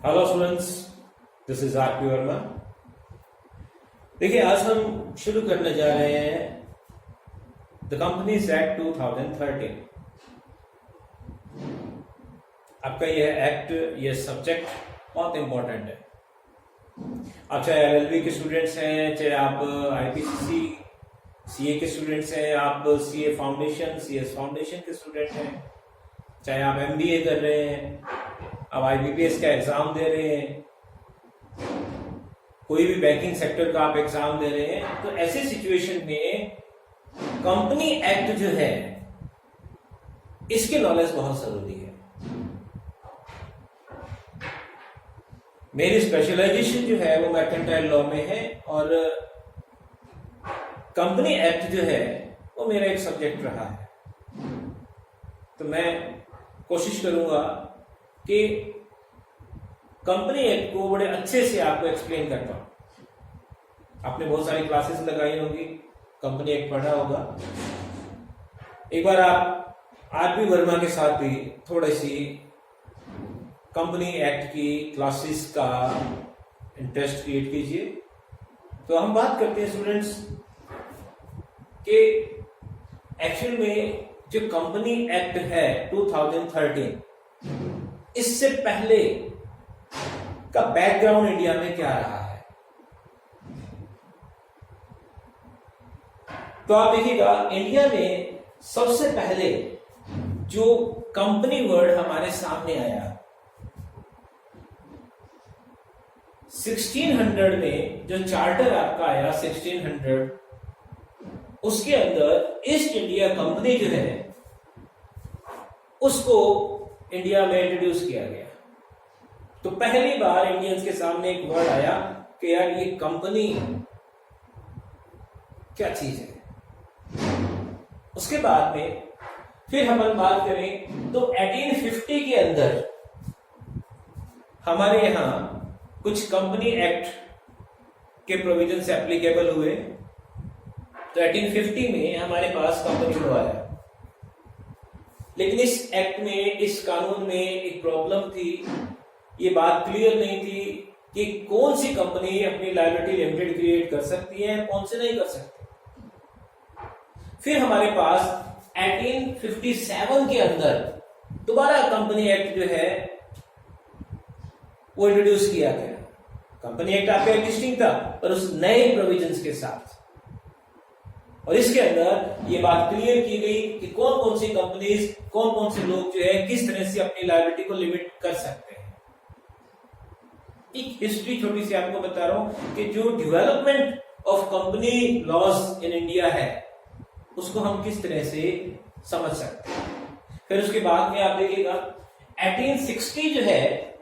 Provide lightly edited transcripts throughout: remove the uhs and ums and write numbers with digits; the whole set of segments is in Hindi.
Hello students, this is R P Verma. देखिए, आज हम शुरू करने जा रहे हैं द कंपनीज एक्ट 2013। आपका यह एक्ट, यह सब्जेक्ट बहुत इंपॉर्टेंट है। आप चाहे एलएलबी के स्टूडेंट्स हैं, चाहे आप आईपीसीसी सीए के स्टूडेंट्स हैं, आप सीए फाउंडेशन सीएस फाउंडेशन के स्टूडेंट हैं, चाहे आप एमबीए कर रहे हैं, अब आईबीपीएस का एग्जाम दे रहे हैं, कोई भी बैंकिंग सेक्टर का आप एग्जाम दे रहे हैं, तो ऐसे सिचुएशन में कंपनी एक्ट जो है इसकी नॉलेज बहुत जरूरी है। मेरी स्पेशलाइजेशन जो है वो मर्केंटाइल लॉ में है और कंपनी एक्ट जो है वो मेरा एक सब्जेक्ट रहा है। तो मैं कोशिश करूंगा कि कंपनी एक्ट को बड़े अच्छे से आपको एक्सप्लेन कर पाऊं। आपने बहुत सारी क्लासेस लगाई होंगी, कंपनी एक्ट पढ़ा होगा। एक बार आप आरपी वर्मा के साथ भी थोड़ी सी कंपनी एक्ट की क्लासेस का इंटरेस्ट क्रिएट कीजिए। तो हम बात करते हैं स्टूडेंट्स कि एक्चुअल में जो कंपनी एक्ट है 2013, इससे पहले का बैकग्राउंड इंडिया में क्या रहा है। तो आप देखिएगा, इंडिया में सबसे पहले जो कंपनी वर्ड हमारे सामने आया 1600 में, जो चार्टर आपका आया 1600, उसके अंदर ईस्ट इंडिया कंपनी जो है उसको इंडिया में इंट्रोड्यूस किया गया। तो पहली बार इंडियंस के सामने एक वर्ड आया कि यार ये कंपनी क्या चीज है। उसके बाद में फिर हम बात करें तो 1850 के अंदर हमारे यहां कुछ कंपनी एक्ट के प्रोविजन से एप्लीकेबल हुए। तो 1850 में हमारे पास कंपनी लॉ आया, लेकिन इस एक्ट में, इस कानून में एक प्रॉब्लम थी। ये बात क्लियर नहीं थी कि कौन सी कंपनी अपनी लायबिलिटी लिमिटेड क्रिएट कर सकती है, कौन से नहीं कर सकती। फिर हमारे पास 1857 के अंदर दोबारा कंपनी एक्ट जो है वो इंट्रोड्यूस किया गया। कंपनी एक्ट आपका एग्जिस्टिंग था पर उस नए प्रोविजंस के साथ, और इसके अंदर ये बात क्लियर की गई कि कौन कौन सी कंपनीज, कौन कौन से लोग जो है किस तरह से अपनी लायबिलिटी को लिमिट कर सकते हैं। एक हिस्ट्री छोटी सी आपको बता रहा हूं कि जो development of company laws in India है उसको हम किस तरह से समझ सकते हैं। फिर उसके बाद में आप देखिएगा 1860 जो है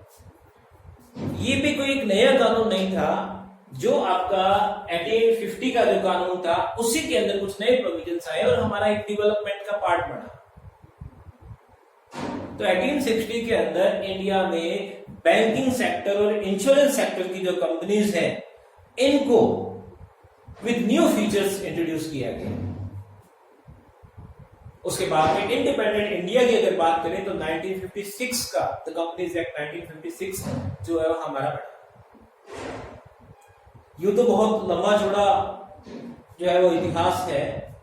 ये भी कोई एक नया कानून नहीं था। जो आपका 1850 का जो कानून था उसी के अंदर कुछ नए प्रोविजंस आए और हमारा एक डेवलपमेंट का पार्ट बना। तो 1860 के अंदर इंडिया में बैंकिंग सेक्टर और इंश्योरेंस सेक्टर की जो कंपनीज हैं इनको विद न्यू फीचर्स इंट्रोड्यूस किया गया। उसके बाद में इंडिपेंडेंट इंडिया की अगर बात करें तो 1956 का द कंपनीज एक्ट 1956 जो है वो हमारा बना। यूं तो बहुत लंबा चौड़ा जो है वो इतिहास है,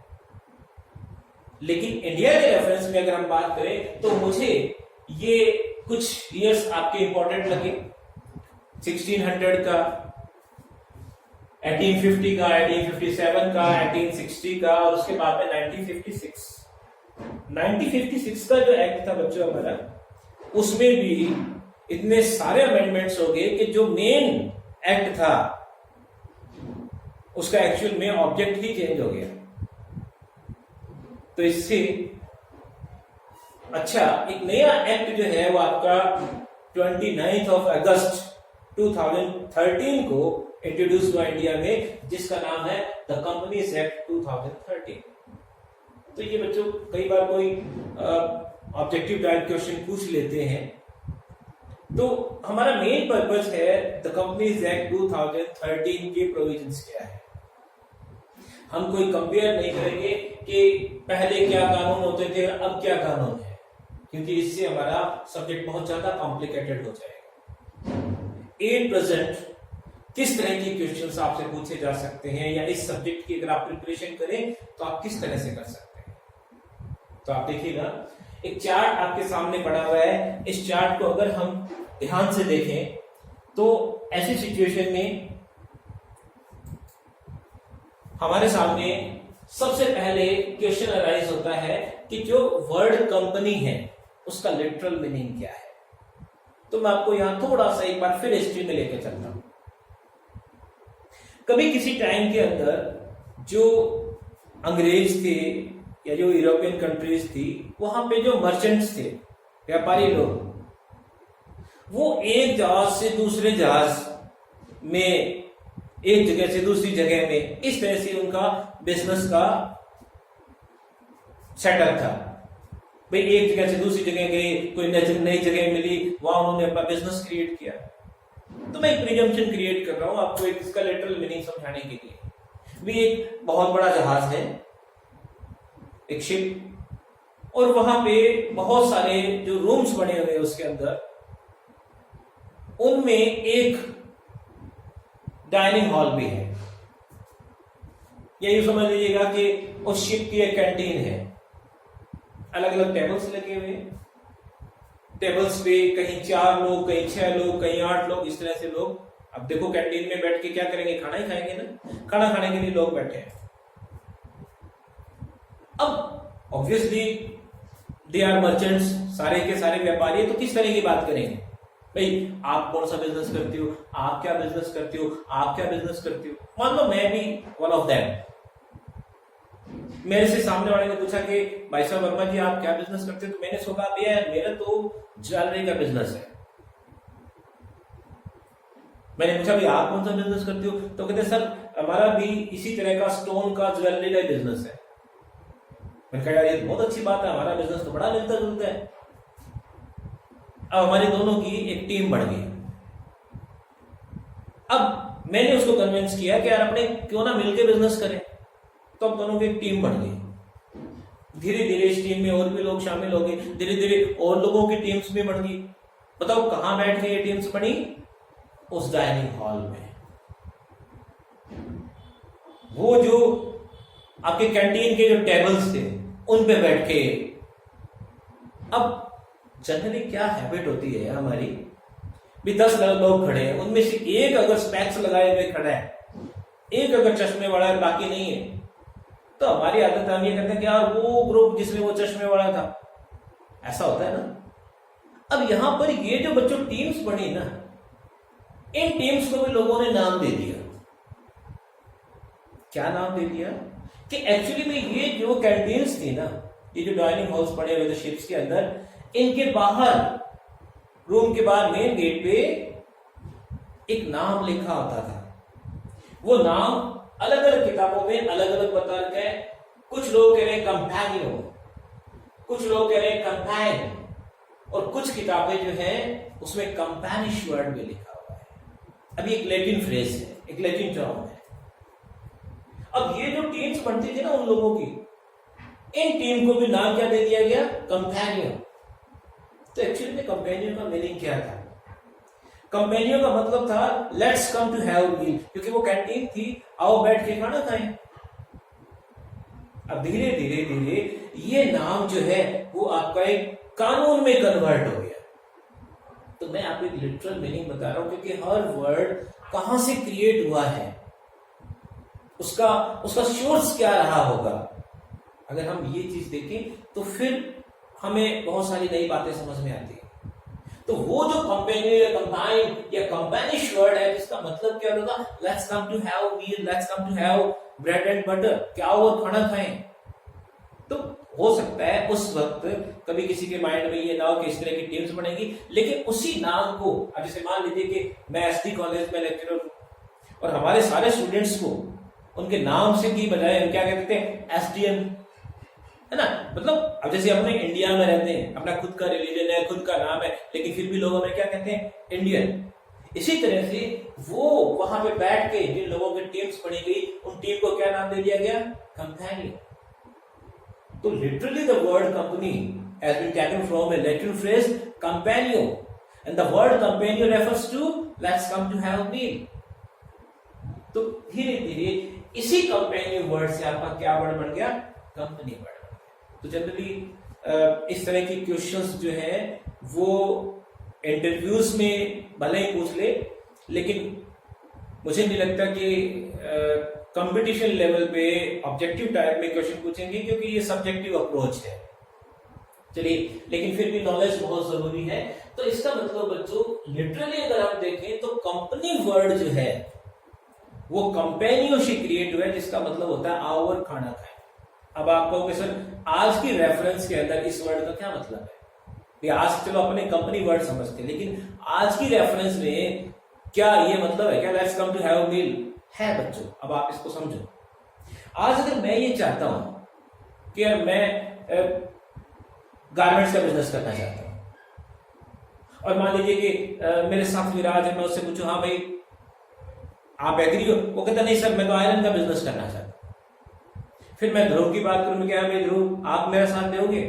लेकिन इंडिया के रेफरेंस में अगर हम बात करें तो मुझे ये कुछ ईयर्स आपके इंपॉर्टेंट लगे। 1600 का, 1850 का, 1857 का, 1860 का, और उसके बाद में 1956 का जो एक्ट था बच्चों हमारा, उसमें भी इतने सारे अमेंडमेंट्स हो गए कि जो मेन एक्ट था उसका एक्चुअल में ऑब्जेक्ट ही चेंज हो गया। तो इससे अच्छा एक नया एक्ट जो है वो आपका 29 अगस्त 2013 को इंट्रोड्यूस हुआ इंडिया में, जिसका नाम है द कंपनीज एक्ट 2013। तो ये बच्चों कई बार कोई ऑब्जेक्टिव टाइप क्वेश्चन पूछ लेते हैं। तो हमारा मेन पर्पस है द कंपनीज एक्ट 2013 के प्रोविजंस क्या है। हम कोई कंपेयर नहीं करेंगे कि पहले क्या कानून होते थे और अब क्या कानून है, क्योंकि इससे हमारा सब्जेक्ट बहुत ज्यादा कॉम्प्लिकेटेड हो जाएगा। एट प्रेजेंट किस तरह के क्वेश्चंस आपसे पूछे जा सकते हैं, या इस सब्जेक्ट की अगर आप प्रिपरेशन करें तो आप किस तरह से कर सकते हैं। तो आप देखिएगा एक चार्ट आपके सामने पड़ा हुआ है। इस चार्ट को अगर हम ध्यान से देखें तो ऐसी सिचुएशन में हमारे सामने सबसे पहले क्वेश्चन अराइज होता है कि जो वर्ड कंपनी है उसका लिटरल मीनिंग क्या है। तो मैं आपको यहां थोड़ा सा एक बार फिर हिस्ट्री में लेकर चलता हूं। कभी किसी टाइम के अंदर जो अंग्रेज थे या जो यूरोपियन कंट्रीज थी, वहां पे जो मर्चेंट्स थे, व्यापारी लोग, वो एक जहाज से दूसरे जहाज में, एक जगह से दूसरी जगह में, इस तरह से उनका बिजनेस का सेटअप था। भाई एक जगह से दूसरी जगह गए, कोई नई जगह मिली, वहां उन्होंने अपना बिजनेस क्रिएट किया। तो मैं एक प्रिजम्पशन क्रिएट कर रहा हूं आपको एक इसका लिटरल मीनिंग समझाने के लिए। भी एक बहुत बड़ा जहाज है, एक शिप, और वहां पे बहुत सारे जो रूम्स बने हुए हैं उसके अंदर, उनमें एक डाइनिंग हॉल भी है। यही समझ लीजिएगा कि उस शिप की एक कैंटीन है। अलग अलग टेबल्स लगे हुए हैं। टेबल्स पे कहीं 4 लोग, कहीं 6 लोग, कहीं 8 लोग, इस तरह से लोग। अब देखो कैंटीन में बैठ के क्या करेंगे, खाना ही खाएंगे ना। खाना खाने के लिए लोग बैठे हैं। अब ऑब्वियसली दे आर मर्चेंट्स, सारे के सारे व्यापारी है, तो किस तरह की बात करेंगे, भाई आप कौन सा बिजनेस करते हो, आप क्या बिजनेस करते हो, आप क्या बिजनेस करते हो। मान लो मैं भी वन ऑफ देम, मेरे से सामने वाले ने पूछा कि भाई साहब वर्मा जी आप क्या बिजनेस करते हो, तो मैंने सोचा भैया मेरा तो ज्वेलरी का बिजनेस है। मैंने पूछा भाई आप कौन सा बिजनेस करते हो, तो कहते सर हमारा भी इसी तरह का स्टोन का ज्वेलरी का बिजनेस है। मैंने कहा यार ये बहुत अच्छी बात है, हमारा बिजनेस तो बड़ा मिलता जुलता है। अब हमारी दोनों की एक टीम बढ़ गई। अब मैंने उसको कन्विंस किया कि यार अपने क्यों ना मिलके बिजनेस करें, तो अब दोनों की एक टीम बढ़ गई। धीरे धीरे इस टीम में और भी लोग शामिल हो गए, धीरे धीरे और लोगों की टीम्स भी बढ़ गई। बताओ कहां बैठ के ये टीम्स बनी, उस डाइनिंग हॉल में। वो जो आपके कैंटीन के जो टेबल्स थे उन पे बैठ के। अब जनरली क्या हैबिट होती है हमारी, भी 10 लोग खड़े हैं, उनमें से एक अगर स्पेक्स लगाए हुए खड़ा है, एक अगर चश्मे वाला है, बाकी नहीं है, तो हमारी आदत हम ये कहते हैं कि यार वो ग्रुप जिसमें वो चश्मे वाला था। ऐसा होता है ना। अब यहां पर ये जो बच्चों टीम्स बनी ना, इन टीम्स को भी लोगों ने नाम दे दिया। क्या नाम दे दिया कि एक्चुअली में ये जो कैंटीन्स थी ना, ये जो डाइनिंग हॉल्स पड़े हुए थे शिप्स के अंदर, इनके बाहर, रूम के बाहर मेन गेट पे एक नाम लिखा होता था। वो नाम अलग अलग किताबों में अलग अलग बता रखा है। कुछ लोग कह रहे हैं कंपैनियो, कुछ लोग कह रहे हैं कंपैन, और कुछ किताबें जो हैं उसमें कंपैनिश वर्ड में लिखा हुआ है। अभी एक लैटिन फ्रेज है, एक लैटिन टर्म है। अब ये जो टीम्स बनती थी ना उन लोगों की, इन टीम को भी नाम क्या दे दिया गया, कंपैनियो। तो एक्चुअली में कंपेनियन का मीनिंग क्या था? कंपेनियन का मतलब था लेट्स कम टू हैव मील, क्योंकि वो कैंटीन थी, आओ बैठ के खाना खाएं। अब धीरे धीरे धीरे ये नाम जो है वो आपका एक कानून में कन्वर्ट हो गया। तो मैं आपको एक लिटरल मीनिंग बता रहा हूं, क्योंकि हर वर्ड कहां से क्रिएट हुआ है, उसका सोर्स क्या रहा होगा। अगर हम ये चीज देखें तो फिर हमें बहुत सारी नई बातें समझ में आती है। तो वो जो कंपेनी या कंबाइन या कंपेनिश वर्ड है, जिसका मतलब क्या होगा, let's come to have meal, let's come to have bread and butter, क्या और खाना खाएं। तो हो सकता है उस वक्त कभी किसी के माइंड में ये ना हो कि इस तरह की टीम्स बनेगी, लेकिन उसी नाम को, अब जैसे मान लीजिए कि मैं एसडी कॉलेज में लेक्चरर हूं और हमारे सारे स्टूडेंट्स को उनके नाम से की बजाय हम क्या कहते हैं, एसडीएम, है ना। मतलब अब जैसे अपने इंडिया में रहते हैं, अपना खुद का रिलीजन है, खुद का नाम है, लेकिन फिर भी लोग हमें क्या कहते हैं, इंडियन। इसी तरह से वो वहां पे बैठ के जिन लोगों की टीम्स बनी गई, उन टीम को क्या नाम दे दिया गया, कंपैनियन। तो literally the word company has been taken from a Latin phrase companio, and the word companion refers to let's come to have meal. तो धीरे धीरे इसी कंपेनियन वर्ड से आपका क्या वर्ड बन गया, कंपनी वर्ड बन गया। तो जनरली इस तरह के क्वेश्चंस जो है वो इंटरव्यूज में भले ही पूछ ले, लेकिन मुझे नहीं लगता कि कंपटीशन लेवल पे ऑब्जेक्टिव टाइप में क्वेश्चन पूछेंगे, क्योंकि ये सब्जेक्टिव अप्रोच है। चलिए, लेकिन फिर भी नॉलेज बहुत जरूरी है। तो इसका मतलब बच्चों लिटरली अगर आप देखें तो कंपनी वर्ड जो है वो कंपेनियों से क्रिएट हुआ है, जिसका मतलब होता है आवर खाना खाए। अब आप कहोगे सर आज की रेफरेंस के अंदर इस वर्ड का क्या मतलब है? आज चलो अपने कंपनी वर्ड समझते हैं, लेकिन आज की रेफरेंस में क्या ये मतलब है क्या लेट्स कम टू हैव मील है बच्चों? अब आप इसको समझो। आज अगर मैं ये चाहता हूं कि यार मैं गारमेंट्स का बिजनेस करना चाहता हूं, और मान लीजिए कि मेरे साथ विराज है, मैं उससे पूछूं हाँ भाई आप एग्री हो? वो कहता नहीं सर मैं तो आयरन का बिजनेस करना चाहता हूं। फिर मैं ध्रुव की बात करूं, क्या भाई ध्रुव आप मेरा साथ दोगे?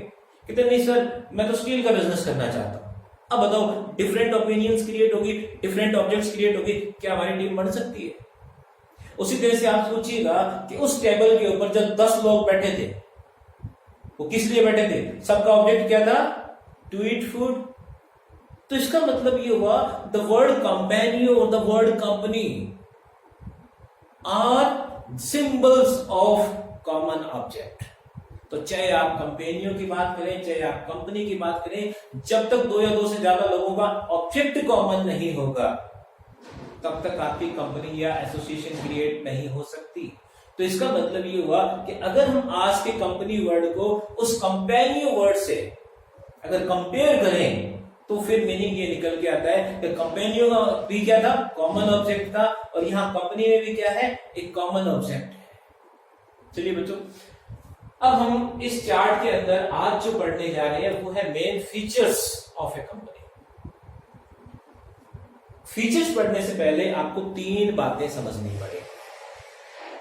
कहते नहीं सर मैं तो स्टील का बिजनेस करना चाहता हूं। अब बताओ, डिफरेंट ओपिनियंस क्रिएट होगी, डिफरेंट ऑब्जेक्ट्स क्रिएट होगी, क्या हमारी टीम बन सकती है? उसी तरह से आप सोचिएगा कि उस टेबल के ऊपर जब 10 लोग बैठे थे, वो किस लिए बैठे थे? सबका ऑब्जेक्ट क्या था? To eat food. तो इसका मतलब ये हुआ द वर्ड कंपेनियन और the word company are symbols of common object. तो चाहे आप कंपेनियों की बात करें, चाहे आप कंपनी की बात करें, जब तक 2 या 2 से ज्यादा लोगों का ऑब्जेक्ट कॉमन नहीं होगा तब तक आपकी कंपनी या एसोसिएशन क्रिएट नहीं हो सकती। तो इसका मतलब ये हुआ कि अगर हम आज के कंपनी वर्ड को उस कंपेनियन वर्ड से अगर कंपेयर करें तो फिर मीनिंग ये निकल के आता है कि कंपेनियन का भी क्या था? कॉमन ऑब्जेक्ट था, और यहां कंपनी में भी क्या है? एक कॉमन ऑब्जेक्ट है। चलिए बच्चों, अब हम इस चार्ट के अंदर आज जो पढ़ने जा रहे हैं वो है main features of A company. Features पढ़ने से पहले आपको 3 बातें समझनी पड़ेगी।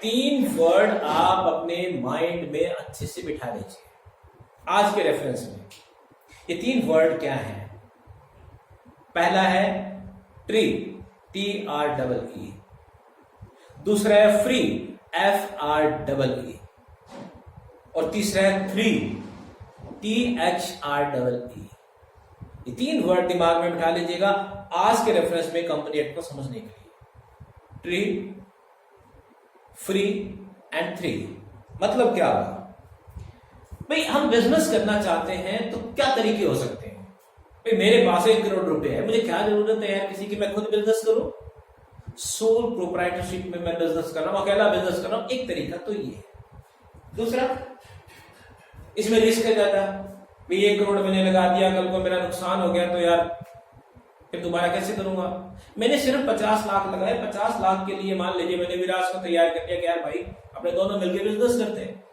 3 वर्ड आप अपने माइंड में अच्छे से बिठा लीजिए आज के रेफरेंस में। ये 3 वर्ड क्या हैं? पहला है ट्री, TREE। दूसरा है फ्री, FREE। और तीसरा है थ्री, THREE। ये 3 वर्ड दिमाग में बिठा लीजिएगा आज के रेफरेंस में कंपनी एक्ट को समझने के लिए। Tree, free and three. मतलब क्या होगा भाई? हम बिजनेस करना चाहते हैं तो क्या तरीके हो सकते हैं? भाई मेरे पास 1 करोड़ रुपए है, मुझे क्या जरूरत है यार किसी की? मैं खुद बिजनेस करूं, सोल प्रोप्राइटरशिप में मैं बिजनेस कर रहा हूं, अकेला बिजनेस कर रहा हूं। एक तरीका तो ये है। दूसरा, इसमें रिस्क है ज्यादा। भाई 1 करोड़ मैंने लगा दिया, कल को मेरा नुकसान हो गया तो यार फिर दोबारा कैसे करूंगा? मैंने सिर्फ 50 लाख लगाए, 50 लाख के लिए मान लीजिए मैंने विराज को तैयार कर दिया कि यार भाई अपने दोनों मिलकर बिजनेस करते हैं।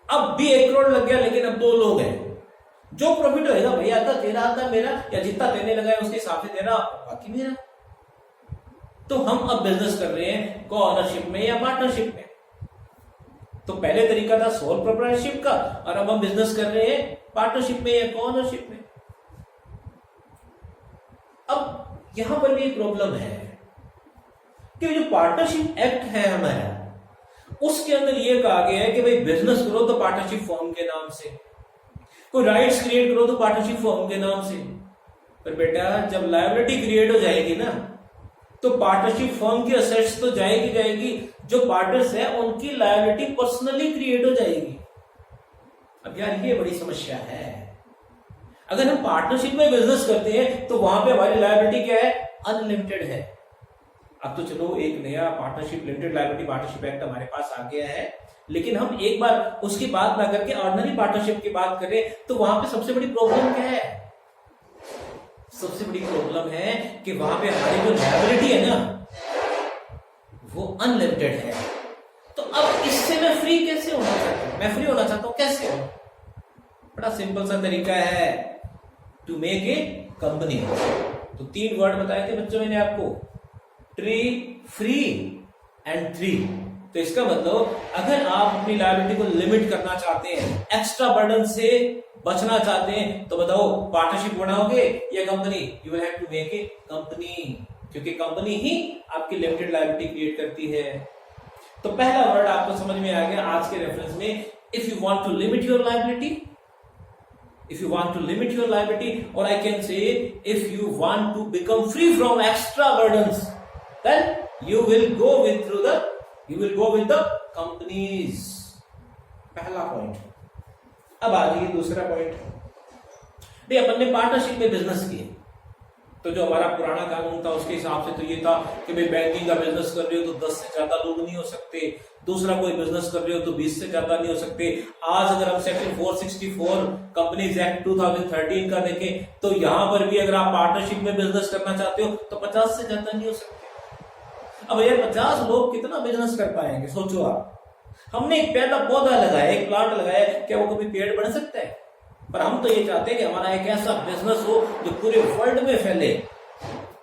अब भी 1 करोड़ लग गया, लेकिन अब 2 लोग हैं। जो प्रॉफिट होगा भैया आधा तेरा आधा मेरा, या जितना देने लगा है उसके हिसाब से देना बाकी मेरा। तो हम अब बिजनेस कर रहे हैं को ऑनरशिप में या पार्टनरशिप में। तो पहले तरीका था सोल प्रोप्राइटरशिप का, और अब हम बिजनेस कर रहे हैं पार्टनरशिप में या को ऑनरशिप में। अब यहां पर भी एक प्रॉब्लम है कि जो पार्टनरशिप एक्ट है हमारा, उसके अंदर यह कहा गया है कि भाई बिजनेस करो तो पार्टनरशिप फॉर्म के नाम से, कोई राइट्स क्रिएट करो तो पार्टनरशिप फॉर्म के नाम से। पर बेटा जब लायबिलिटी क्रिएट हो जाएगी ना, तो पार्टनरशिप फर्म की असेट्स तो जाएगी, जो पार्टनर्स है उनकी लायबिलिटी पर्सनली क्रिएट हो जाएगी। अब यार ये बड़ी समस्या है। अगर हम पार्टनरशिप में बिजनेस करते हैं तो वहां पे हमारी लायबिलिटी क्या है? अनलिमिटेड है। अब तो चलो एक नया partnership limited liability partnership act हमारे पास आ गया है, लेकिन हम एक बार उसकी बात ना करके ऑर्डिनरी पार्टनरशिप की बात करें तो वहां पे सबसे बड़ी प्रॉब्लम क्या है? सबसे बड़ी प्रॉब्लम है कि वहां पे हमारी जो लायबिलिटी है ना वो अनलिमिटेड है। तो अब इससे मैं फ्री कैसे होना चाहता हूं? मैं फ्री होना चाहता हूं, कैसे हो? बड़ा सिंपल सा तरीका है, टू मेक ए कंपनी। तो 3 वर्ड बताए थे बच्चों मैंने आपको, ट्री, फ्री एंड थ्री। तो इसका मतलब अगर आप अपनी लायबिलिटी को लिमिट करना चाहते हैं, एक्स्ट्रा बर्डन से बचना चाहते हैं तो बताओ पार्टनरशिप बनाओगे या company? You will have to make a company, क्योंकि कंपनी ही आपकी लिमिटेड लायबिलिटी क्रिएट करती है। तो पहला वर्ड आपको समझ में आ गया आज के रेफरेंस में, if you want to limit your liability, if you want to limit your liability, or I can say if you want to become free from extra burdens, then you will go with the companies। पहला पॉइंट। अब आ जाइए दूसरा पॉइंट। भाई अपन ने पार्टनरशिप में बिजनेस किए, तो जो हमारा पुराना कानून था उसके हिसाब से तो ये था कि भाई बैंकिंग का बिजनेस कर रहे हो तो 10 से ज्यादा लोग नहीं हो सकते, दूसरा कोई बिजनेस कर रहे हो तो 20 से ज्यादा नहीं हो सकते। आज अगर हम सेक्शन 464 कंपनीज एक्ट 2013 का देखें तो यहां पर भी अगर आप पार्टनरशिप में बिजनेस करना चाहते हो तो 50 से ज्यादा नहीं हो सकते। अब यार 50 लोग कितना बिजनेस कर पाएंगे? सोचो आप, हमने एक पहला पौधा लगाया, एक प्लांट लगाया, क्या वो कभी पेड़ बन सकता है? पर हम तो ये चाहते हैं कि हमारा एक ऐसा बिजनेस हो जो पूरे वर्ल्ड में फैले।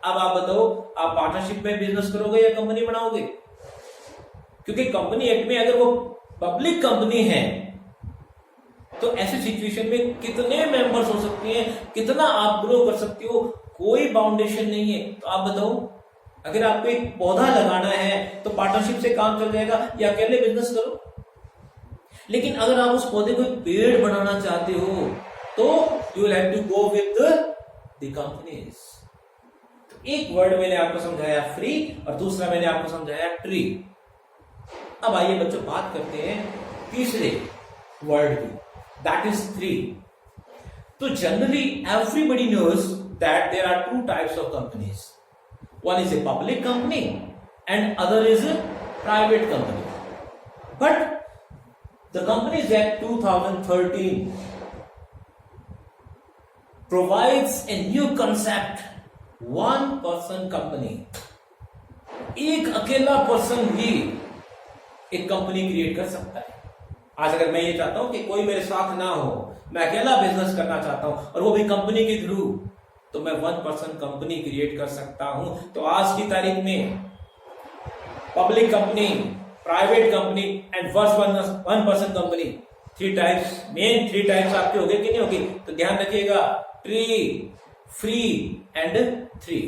अब आप बताओ, आप पार्टनरशिप में बिजनेस करोगे या कंपनी बनाओगे? क्योंकि कंपनी एक्ट में अगर वो पब्लिक कंपनी है तो ऐसे सिचुएशन में कितने मेंबर्स हो सकते हैं, कितना आप ग्रो कर सकते हो, कोई बाउंडेशन नहीं है। तो आप बताओ, अगर आपको एक पौधा लगाना है तो पार्टनरशिप से काम चल जाएगा या अकेले बिजनेस करो। लेकिन अगर आप उस पौधे को पेड़ बनाना चाहते हो तो you will have to go with the companies. तो एक वर्ड मैंने आपको समझाया फ्री और दूसरा मैंने आपको समझाया ट्री। अब आइए बच्चों बात करते हैं तीसरे वर्ड की, दैट इज ट्री। तो generally everybody knows that there are two types of companies, one is a public company and other is a private company. But the Companies Act 2013 provides a new concept, one person company। एक अकेला पर्सन भी एक कंपनी क्रिएट कर सकता है। आज अगर मैं ये चाहता हूं कि कोई मेरे साथ ना हो, मैं अकेला बिजनेस करना चाहता हूं और वो भी कंपनी के थ्रू, तो मैं वन पर्सन कंपनी क्रिएट कर सकता हूं। तो आज की तारीख में public company, private company and one person company, three types, main three types आपके होंगे कि नहीं होगी? तो ध्यान रखिएगा, ट्री, फ्री एंड थ्री।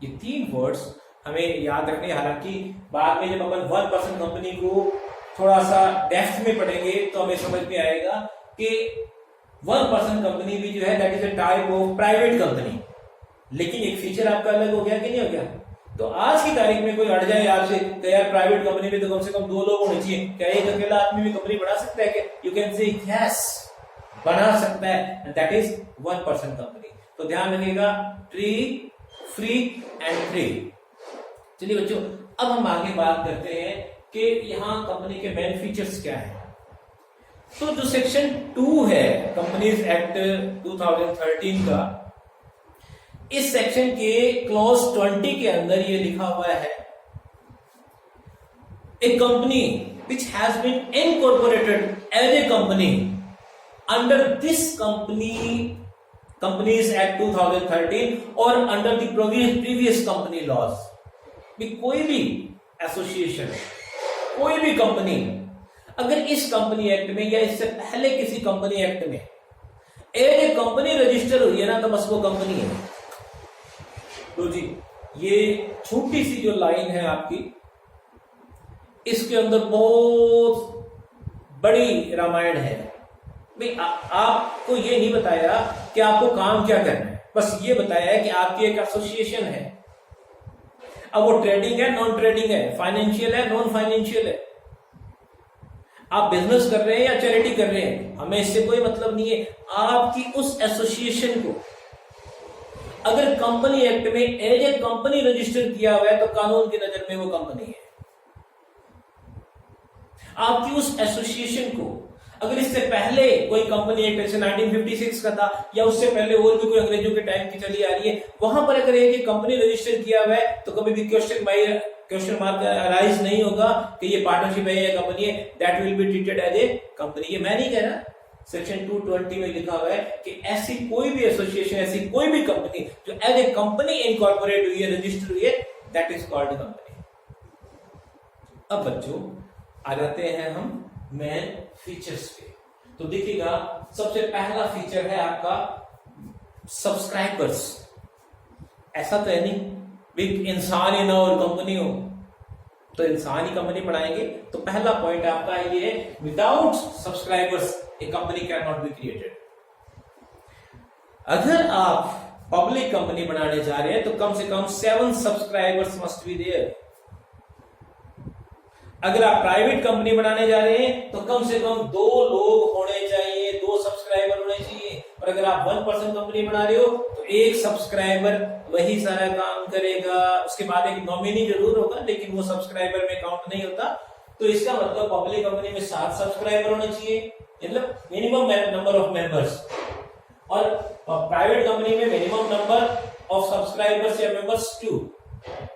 ये तीन वर्ड्स हमें याद रखने। हालांकि बाद में जब अपन वन पर्सन कंपनी को थोड़ा सा डेप्थ में पढ़ेंगे तो हमें समझ में आएगा कि वन पर्सन कंपनी भी जो है that is a type of private company. लेकिन एक फीचर आपका अलग हो गया कि नहीं हो गया? तो आज की तारीख में कोई अड़ जाए आपसे तो यार प्राइवेट कंपनी में तो कम से कम 2 लोग होने चाहिए, क्या एक अकेला आदमी भी कंपनी बना सकता है? क्या यू कैन से यस, बना सकता है, and that is one person company. तो ध्यान रखिएगा, ट्री, फ्री एंड ट्री। चलिए बच्चों, अब हम आगे बात करते हैं कि यहां कंपनी के मेन फीचर्स क्या है। तो जो सेक्शन 2 है कंपनीज एक्ट 2013 का, इस सेक्शन के क्लॉज 20 के अंदर ये लिखा हुआ है, a company which has been incorporated as a company under this companies act 2013 और under the previous company laws. कोई भी एसोसिएशन, कोई भी कंपनी अगर इस कंपनी एक्ट में या इससे पहले किसी कंपनी एक्ट में एज ए कंपनी रजिस्टर हुई है ना, तो बस वो कंपनी है। तो जी ये छोटी सी जो लाइन है आपकी, इसके अंदर बहुत बड़ी रामायण है। भाई आपको ये नहीं बताया कि आपको काम क्या करना है, बस ये बताया है कि आपकी एक एसोसिएशन है। अब वो ट्रेडिंग है, नॉन ट्रेडिंग है, फाइनेंशियल है, नॉन फाइनेंशियल है, आप बिजनेस कर रहे हैं या चैरिटी कर रहे हैं, हमें इससे कोई मतलब नहीं है। आपकी उस एसोसिएशन को अगर कंपनी एक्ट में एज ए कंपनी रजिस्टर किया हुआ है तो कानून की नजर में वो कंपनी है। आपकी उस एसोसिएशन को अगर इससे पहले कोई कंपनी एक्ट जैसे 1956 का था या उससे पहले और भी कोई अंग्रेजों के टाइम की चली आ रही है, वहां पर अगर एक कंपनी रजिस्टर किया हुआ है तो कभी भी क्वेश्चन मार्क अराइज नहीं होगा कि ये पार्टनरशिप है या कंपनी है, that will be treated as a company. ये मैं नहीं कह रहा, सेक्शन 220 में लिखा हुआ है कि ऐसी कोई भी एसोसिएशन, ऐसी कोई भी कंपनी जो एज ए कंपनी इनकॉर्पोरेट हुई है, रजिस्टर हुई है, दैट इज कॉल्ड कंपनी। अब बच्चों आ जाते हैं हम मेन फीचर्स पे। तो देखिएगा सबसे पहला फीचर है आपका सब्सक्राइबर्स। ऐसा तो है नहीं बिग इंसान ही ना और कंपनी हो, तो इंसान ही कंपनी बनाएंगे। तो पहला पॉइंट आपका ये है, without subscribers A company can not be created. अगर आप पब्लिक कंपनी बनाने जा रहे हैं तो कम से कम 7 सब्सक्राइबर्स मस्ट बी देयर। अगर आप प्राइवेट कंपनी बनाने जा रहे हैं तो कम से कम 2 लोग होने चाहिए, 2 सब्सक्राइबर होने चाहिए। और अगर आप 1% कंपनी बना रहे हो तो 1 सब्सक्राइबर वही सारा काम करेगा। उसके बाद एक नॉमिनी जरूर होगा, लेकिन वो सब्सक्राइबर में काउंट नहीं होता। तो इसका मतलब पब्लिक कंपनी में 7 सब्सक्राइबर होने चाहिए, मतलब मिनिमम नंबर ऑफ मेंबर्स। और प्राइवेट कंपनी में मिनिमम नंबर ऑफ सब्सक्राइबर्स या मेंबर्स 2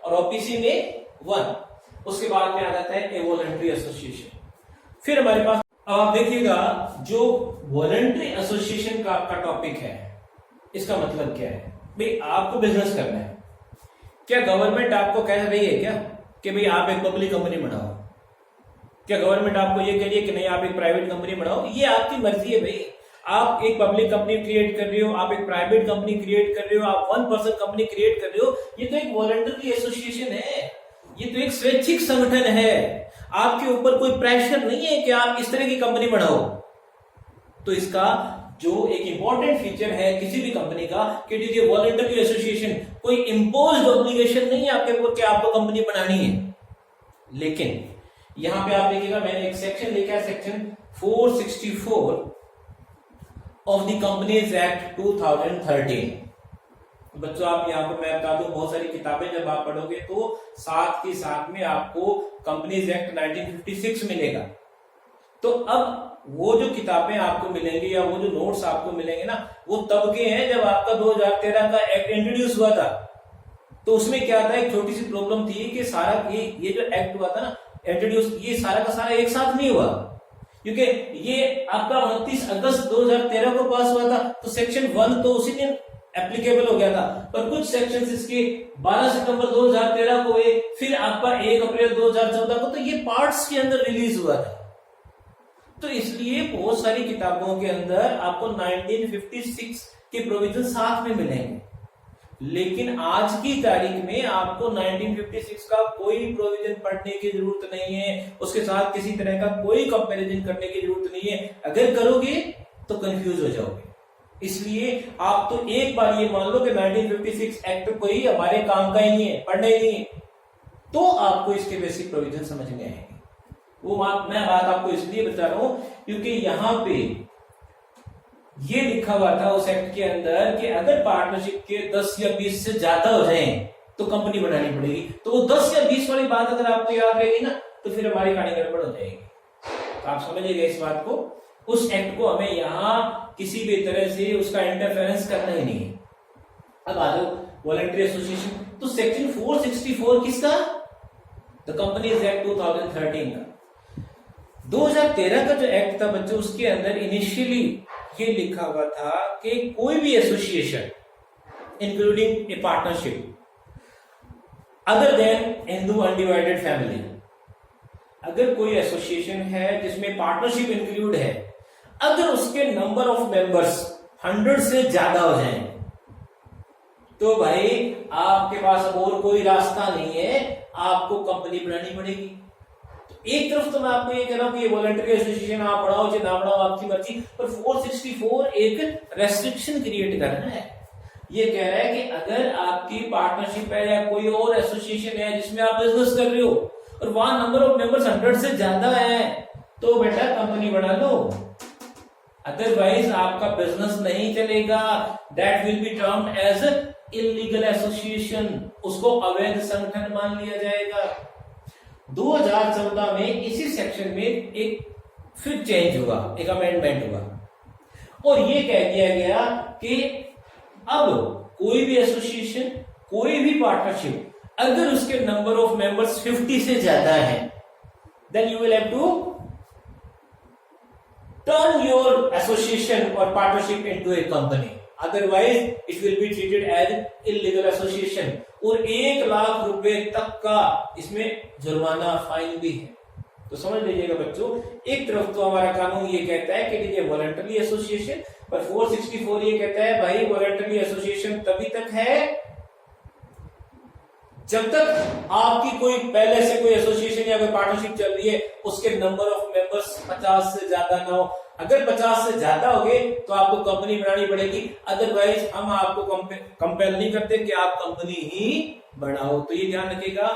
और ओपीसी में 1। उसके बाद में आ जाता है ए वॉलंटरी एसोसिएशन। फिर हमारे पास अब आप देखिएगा जो वॉलंटरी एसोसिएशन का आपका टॉपिक है, इसका मतलब क्या है? भाई आपको बिजनेस करना है, क्या गवर्नमेंट आपको कह रही है क्या कि भाई आप एक पब्लिक कंपनी बनाओ? क्या गवर्नमेंट आपको ये कह रही है कि नहीं आप एक प्राइवेट कंपनी बनाओ? ये आपकी मर्जी है भाई। आप एक पब्लिक कंपनी क्रिएट कर रहे हो, आप एक प्राइवेट कंपनी क्रिएट कर रहे हो, आप 1% कंपनी क्रिएट कर रहे हो, ये तो एक वॉलंटरी एसोसिएशन है, ये तो एक स्वैच्छिक संगठन है। आपके ऊपर कोई प्रेशर नहीं है कि आप इस तरह की कंपनी बनाओ। तो इसका जो एक इंपॉर्टेंट फीचर है किसी भी कंपनी का कि ये वॉलंटरी एसोसिएशन, कोई इंपोज्ड ऑब्लिगेशन नहीं है आपके ऊपर कि आपको कंपनी बनानी है। लेकिन यहां पे आप देखिएगा मैंने एक सेक्शन लिखा है, section 464 of the companies act 2013। बच्चों आप यहाँ पर मैं बता दूं, बहुत सारी किताबें जब आप पढ़ोगे तो साथ के साथ में आपको कंपनीज एक्ट 1956 मिलेगा। तो अब वो जो किताबें आपको मिलेंगी या वो जो नोट्स आपको मिलेंगे ना, वो तब के हैं जब आपका 2013 का एक्ट इंट्रोड्यूस हुआ था। तो उसमें क्या था, एक छोटी सी प्रॉब्लम थी कि सारा ये जो एक्ट हुआ था ना इंट्रोड्यूस, ये सारा का सारा एक साथ नहीं हुआ, क्योंकि ये आपका 29 अगस्त 2013 को पास हुआ था। तो सेक्शन 1 तो उसी दिन एप्लीकेबल हो गया था, पर कुछ सेक्शंस इसके 12 सितंबर 2013 को हुए, फिर आपका 1 अप्रैल 2014 को, तो ये पार्ट्स के अंदर रिलीज हुआ था। तो इसलिए बहुत सारी किताबों के अंदर आपको 1956 के प्रोविजन साथ में मिलेंगे, लेकिन आज की तारीख में आपको 1956 का कोई प्रोविजन पढ़ने की जरूरत नहीं है, उसके साथ किसी तरह का कोई कंपैरिजन करने की जरूरत नहीं है। अगर करोगे तो कंफ्यूज हो जाओगे। इसलिए आप तो एक बार ये मान लो कि 1956 एक्ट कोई हमारे काम का ही नहीं है, पढ़ना ही नहीं है, तो आपको इसके बेसिक प्रोविजन समझ में आएंगे। वो मैं बात आपको इसलिए बता रहा हूं क्योंकि यहां पे ये लिखा हुआ था उस एक्ट के अंदर कि अगर पार्टनरशिप के 10 या 20 से ज्यादा हो जाए तो कंपनी बनानी पड़ेगी। तो वो 10 या 20 वाली बात अगर आपको याद रहेगी ना तो फिर हमारी कहानी गड़बड़ हो जाएगी। तो आप समझिएगा इस बात को। उस एक्ट को हमें यहां किसी भी तरह से उसका इंटरफेरेंस करना ही नहीं है। अब आ जाओ वॉलंटरी एसोसिएशन। तो सेक्शन 464 किसका? द कंपनीज एक्ट 2013 का। 2013 का जो एक्ट था बच्चों, उसके अंदर इनिशियली ये लिखा हुआ था कि कोई भी एसोसिएशन इंक्लूडिंग ए partnership other than Hindu undivided family, अगर कोई एसोसिएशन है जिसमें पार्टनरशिप इंक्लूड है, अगर उसके नंबर ऑफ मेंबर्स 100 से ज्यादा हो जाएं, तो भाई आपके पास और कोई रास्ता नहीं है, आपको कंपनी बनानी पड़ेगी। तो एक तरफ तो मैं आपको ये कह रहा हूं कि ये वॉलंटरी एसोसिएशन आप बढ़ाओ चाहे ना बढ़ाओ आपकी मर्जी, पर 464 एक रेस्ट्रिक्शन क्रिएट कर रहा है। ये कह रहा है कि अगर आपकी पार्टनरशिप है या कोई और एसोसिएशन है जिसमें आप बिजनेस कर रहे हो और वहां नंबर ऑफ मेंबर्स 100 से ज्यादा है, तो बेटा कंपनी बना लो, अदरवाइज आपका बिजनेस नहीं चलेगा। That will be termed as illegal association, उसको अवैध संगठन मान लिया जाएगा। 2014 में इसी सेक्शन में एक फिर चेंज हुआ, एक अमेंडमेंट हुआ और ये कह दिया गया कि अब कोई भी एसोसिएशन, कोई भी पार्टनरशिप, अगर उसके नंबर ऑफ मेंबर्स 50 से ज्यादा है, then you will have to turn your association or partnership into a company, otherwise it will be treated as illegal association और 1 लाख रुपए तक का इसमें जुर्माना फाइन भी है। तो समझ लीजिएगा बच्चों, एक तरफ तो हमारा कानून ये कहता है कि ये वॉलंटरी एसोसिएशन, पर 464 ये कहता है भाई वॉलंटरी एसोसिएशन तभी तक है जब तक आपकी कोई पहले से कोई एसोसिएशन या कोई पार्टनरशिप चल रही है, उसके नंबर ऑफ मेंबर्स 50 से ज्यादा ना हो। अगर 50 से ज्यादा हो गए तो आपको कंपनी बनानी पड़ेगी, अदरवाइज हम आपको कंपेल नहीं करते कि आप कंपनी ही बनाओ। तो ये ध्यान रखिएगा,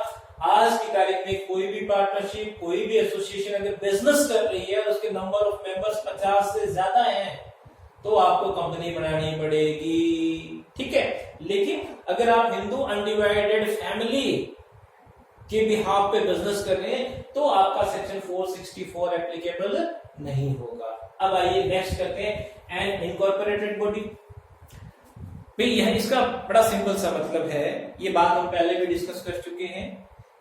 आज की तारीख में कोई भी पार्टनरशिप, कोई भी एसोसिएशन अगर बिजनेस कर रही है और उसके नंबर ऑफ मेंबर्स 50 से ज्यादा हैं तो आपको कंपनी बनानी पड़ेगी, ठीक है। लेकिन अगर आप हिंदू अनडिवाइडेड फैमिली के बिहाफ पे बिजनेस कर रहे हैं तो आपका सेक्शन 464 एप्लीकेबल नहीं होगा। अब आइए नेक्स्ट करते हैं एन इनकॉर्पोरेटेड बॉडी। भाई यह इसका बड़ा सिंपल सा मतलब है, ये बात हम पहले भी डिस्कस कर चुके हैं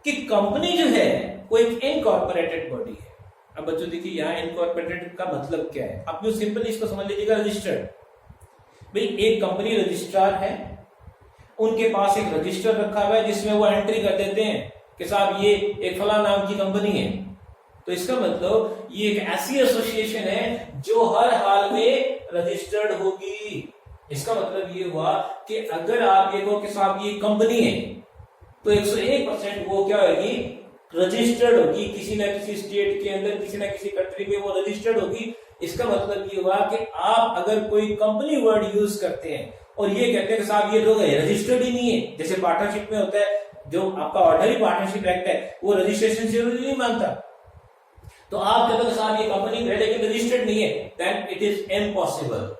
कि कंपनी जो है वो एक इनकॉर्पोरेटेड बॉडी है। अब बच्चों देखिए यहाँ इनकॉर्पोरेटेड का मतलब क्या है, आप सिंपली इसको समझ लीजिएगा रजिस्टर्ड। भाई एक कंपनी रजिस्ट्रार है, उनके पास एक रजिस्टर रखा हुआ है जिसमें वो एंट्री कर देते हैं कि साहब ये एक फला नाम की कंपनी है। तो इसका मतलब ये एक ऐसी एसोसिएशन है जो हर हाल में रजिस्टर्ड होगी। इसका मतलब ये हुआ कि अगर आप ये कहो कि साहब ये कंपनी है तो 101% वो क्या होगी, रजिस्टर्ड होगी, किसी ना किसी स्टेट के अंदर, किसी ना किसी कंट्री में वो रजिस्टर्ड होगी। इसका मतलब ये हुआ कि आप अगर कोई कंपनी वर्ड यूज करते हैं और ये कहते हैं कि साहब ये लोग रजिस्टर्ड ही नहीं है, जैसे पार्टनरशिप में होता है, जो आपका ऑर्डनरी पार्टनरशिप एक्ट है वो रजिस्ट्रेशन जरूरी नहीं मानता, तो आप कहते हो साहब ये कंपनी है लेकिन रजिस्टर्ड नहीं है, then it is impossible.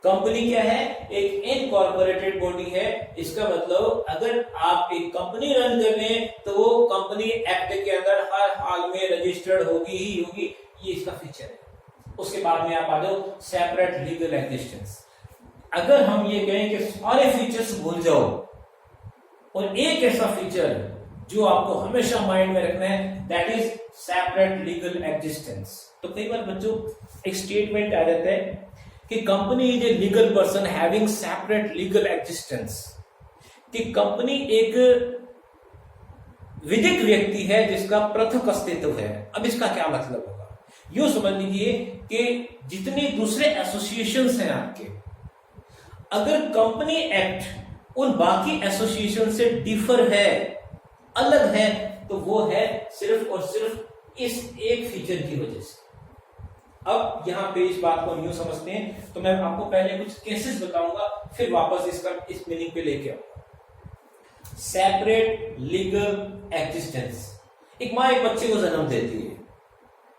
Company क्या है, एक इनकॉर्पोरेटेड बॉडी है। इसका मतलब अगर आप एक कंपनी रन कर रहे हैं तो वो कंपनी एक्ट के अंदर हर हाल में रजिस्टर्ड होगी ही होगी, ये इसका फीचर है। उसके बाद में आप आ जाओ सेपरेट लीगल एग्जिस्टेंस। अगर हम ये कहें कि सारे फीचर्स भूल जाओ और एक ऐसा फीचर जो आपको हमेशा माइंड में रखना है, that is separate legal existence. तो कई बार बच्चों एक स्टेटमेंट आ जाता है कि company is a legal person having separate legal existence, कि कंपनी एक विधिक व्यक्ति है जिसका पृथक अस्तित्व है। अब इसका क्या मतलब होगा, यूं समझ लीजिए कि जितने दूसरे एसोसिएशंस हैं आपके, अगर कंपनी एक्ट उन बाकी एसोसिएशन से डिफर है, अलग है, तो वो है सिर्फ और सिर्फ इस एक फीचर की वजह से। अब यहां पे इस बात को हम यूं समझते हैं, तो मैं आपको पहले कुछ केसेस बताऊंगा, फिर वापस इसका इस मीनिंग पे लेके आऊंगा। Separate legal existence. एक मां एक बच्चे को जन्म देती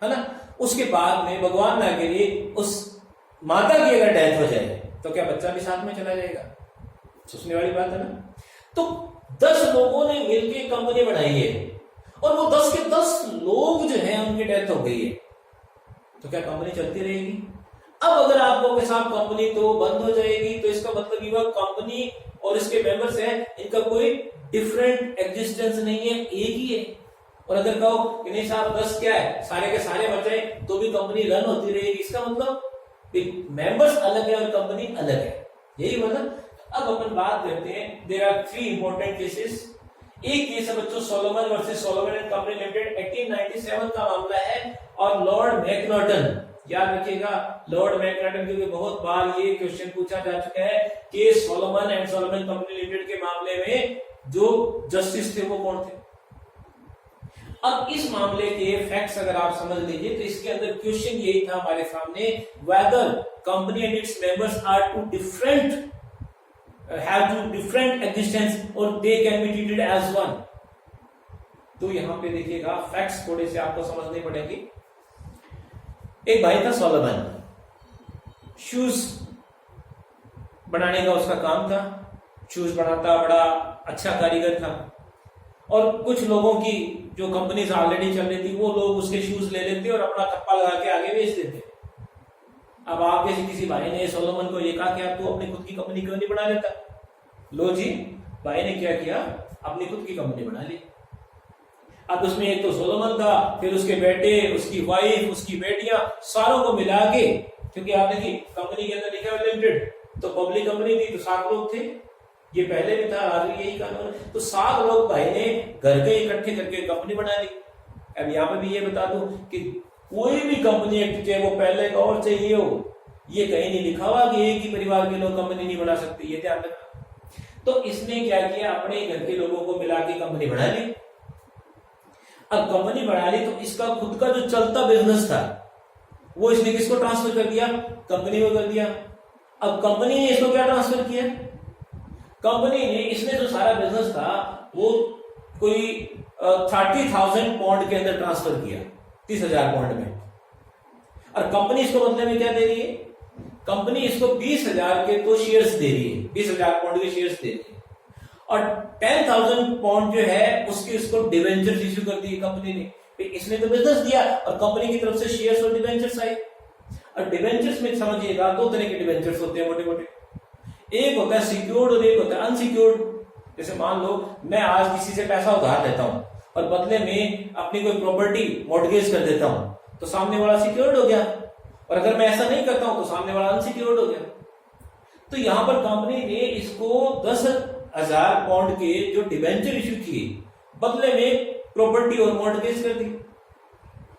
है ना, उसके बाद में भगवान ना करे उस माता की अगर डेथ हो जाए तो क्या बच्चा भी साथ में चला जाएगा? सोचने वाली बात है ना। तो 10 लोगों ने मिलकर कंपनी बनाई है और वो 10 के 10 लोग जो हैं उनकी डेथ हो गई है, तो क्या कंपनी चलती रहेगी? अब अगर आपको के साथ कंपनी तो बंद हो जाएगी, तो इसका मतलब ये कंपनी और इसके मेंबर्स हैं, इनका कोई डिफरेंट एग्जिस्टेंस नहीं है, एक ही है। और अगर कहो कि नहीं साहब 10 क्या है, सारे के सारे बच जाए तो भी कंपनी रन होती रहेगी, इसका मतलब मेंबर्स अलग है और कंपनी अलग है, यही मतलब। अब अपन बात करते हैं, देयर आर 3 इंपॉर्टेंट केसेस। एक केस है बच्चों Solomon versus Solomon and company limited, 1897 का मामला है। और लॉर्ड मैकनॉटन, याद रखिएगा लॉर्ड मैकनॉटन, क्योंकि बहुत बार ये क्वेश्चन पूछा जा चुका है कि Solomon and Solomon company limited के मामले में जो जस्टिस थे वो कौन थे। अब इस मामले के फैक्ट्स अगर आप समझ लीजिए तो इसके अंदर क्वेश्चन यही था हमारे सामने, whether company and its members are two different have two different existence or they can be treated as one। तो यहां पे देखिएगा फैक्ट्स थोड़े से आपको समझने पड़ेंगे। एक भाई था सोलोमन, शूज बनाने का उसका काम था, शूज बनाता, बड़ा अच्छा कारीगर था। और कुछ लोगों की जो कंपनीज ऑलरेडी चल रही थी वो लोग उसके शूज ले लेते और अपना ठप्पा लगा के आगे बेच देते। अब आप जैसे किसी भाई ने सोलोमन को ये कहा कि आप तू अपनी खुद की कंपनी क्यों नहीं बना लेता? लो जी, भाई ने क्या किया, अपनी खुद की कंपनी बना ली। अब उसमें एक तो सोलोमन था, फिर उसके बेटे, उसकी वाइफ, उसकी बेटियां, सारों को मिला के, क्योंकि आपने की कंपनी के अंदर लिखा है लिमिटेड, तो पब्लिक कंपनी थी तो 7 लोग थे, ये पहले भी था, आज भी यही कानून। तो 7 लोग भाई ने घर के इकट्ठे करके कंपनी बना ली। अब यहाँ पे भी ये बता दूं कि कोई भी कंपनी एक्ट, चाहे वो पहले का और चाहिए हो, ये कहीं नहीं लिखा हुआ कि एक ही परिवार के लोग कंपनी नहीं बना सकते, ये ध्यान रखना। तो इसने क्या किया, अपने घर के लोगों को मिला के कंपनी बना ली। अब कंपनी बना ली तो इसका खुद का जो चलता बिजनेस था वो इसने किसको ट्रांसफर कर दिया, कंपनी को कर दिया। अब कंपनी ने इसको क्या ट्रांसफर किया, कंपनी ने, इसने जो सारा बिजनेस था वो कोई 30,000 पाउंड के अंदर ट्रांसफर किया, 30,000 पाउंड में। और कंपनी इसको बदले में क्या दे रही है, कंपनी इसको 20,000 के तो शेयर्स दे रही है, 20,000 पाउंड के शेयर्स दे रही है। और 10,000 पाउंड जो है उसके इसको डिवेंचर्स इश्यू कर दिए कंपनी ने। इसने तो बिजनेस दिया और कंपनी की तरफ से शेयर्स और डिवेंचर्स आए। और डिवेंचर्स में समझिएगा दो तरह के डिवेंचर्स होते हैं मोटे मोटे, एक होता है सिक्योर्ड और एक होता है अनसिक्योर्ड। जैसे मान लो मैं आज किसी से पैसा उधार लेता हूं और बदले में अपनी कोई प्रॉपर्टी मॉर्गेज कर देता हूं, तो सामने वाला सिक्योर्ड हो गया, और अगर मैं ऐसा नहीं करता हूं तो सामने वाला अनसिक्योर्ड हो गया। तो यहां पर कंपनी ने इसको 10,000 पाउंड के जो डिवेंचर इश्यू किए बदले में प्रॉपर्टी और मॉर्गेज कर दी।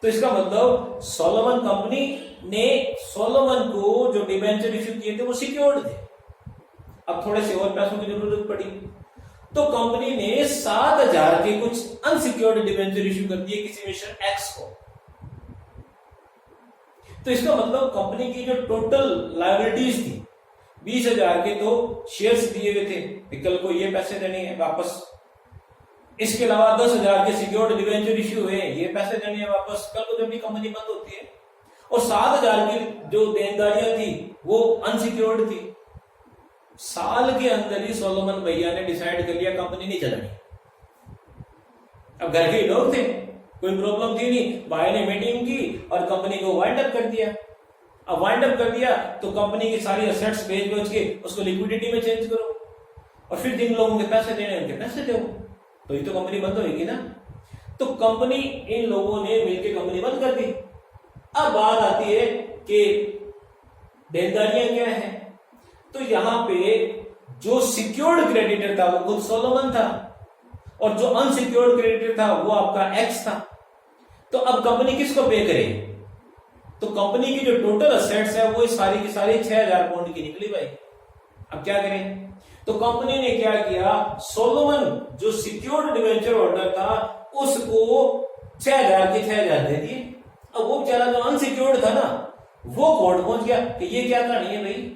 तो इसका मतलब सोलोमन कंपनी ने सोलोमन को जो डिवेंचर इश्यू किए थे वो सिक्योर्ड थे। अब थोड़े से और पैसों की जरूरत पड़ी तो कंपनी ने 7,000 के कुछ अनसिक्योर्ड डिवेंचर इश्यू कर दिए किसी मिस्टर एक्स को। तो इसका मतलब कंपनी की जो टोटल लायबिलिटीज थी 20,000 के तो शेयर्स दिए हुए थे, कल को ये पैसे देने हैं वापस, इसके अलावा 10,000 के सिक्योर्ड डिवेंचर इश्यू हुए, ये पैसे देने हैं वापस कल को जब भी कंपनी बंद होती है, और 7,000 की जो देनदारियां थी वो अनसिक्योर्ड थी। साल के अंदर ही सोलोमन भैया ने डिसाइड कर लिया कंपनी नहीं चलानी। अब घर के लोग थे, कोई प्रॉब्लम थी नहीं, भाई ने मीटिंग की और कंपनी को वाइंड अप कर दिया। अब वाइंड अप कर दिया तो कंपनी की सारी एसेट्स बेच के उसको लिक्विडिटी में चेंज करो, और फिर जिन लोगों के पैसे देने उनके पैसे दो, तो ये तो कंपनी बंद होगी ना। तो कंपनी, इन लोगों ने मिलकर कंपनी बंद कर दी। अब बात आती है कि देनदारियां क्या है। तो यहां पे जो सिक्योर्ड क्रेडिटर था वो खुद सोलोमन था, और जो अनसिक्योर्ड क्रेडिटर था वो आपका एक्स था। तो अब कंपनी किसको पे करे, तो कंपनी की जो टोटल असेट्स है वो सारी की सारी 6,000 पाउंड की निकली भाई। अब क्या करें, तो कंपनी ने क्या किया, सोलोमन जो सिक्योर्ड डिवेंचर होल्डर था उसको 6,000 के 6,000 दे दिए। अब वो बेचारा जो अनसिक्योर्ड था ना वो कोर्ट पहुंच गया कि ये क्या कहानी है भाई,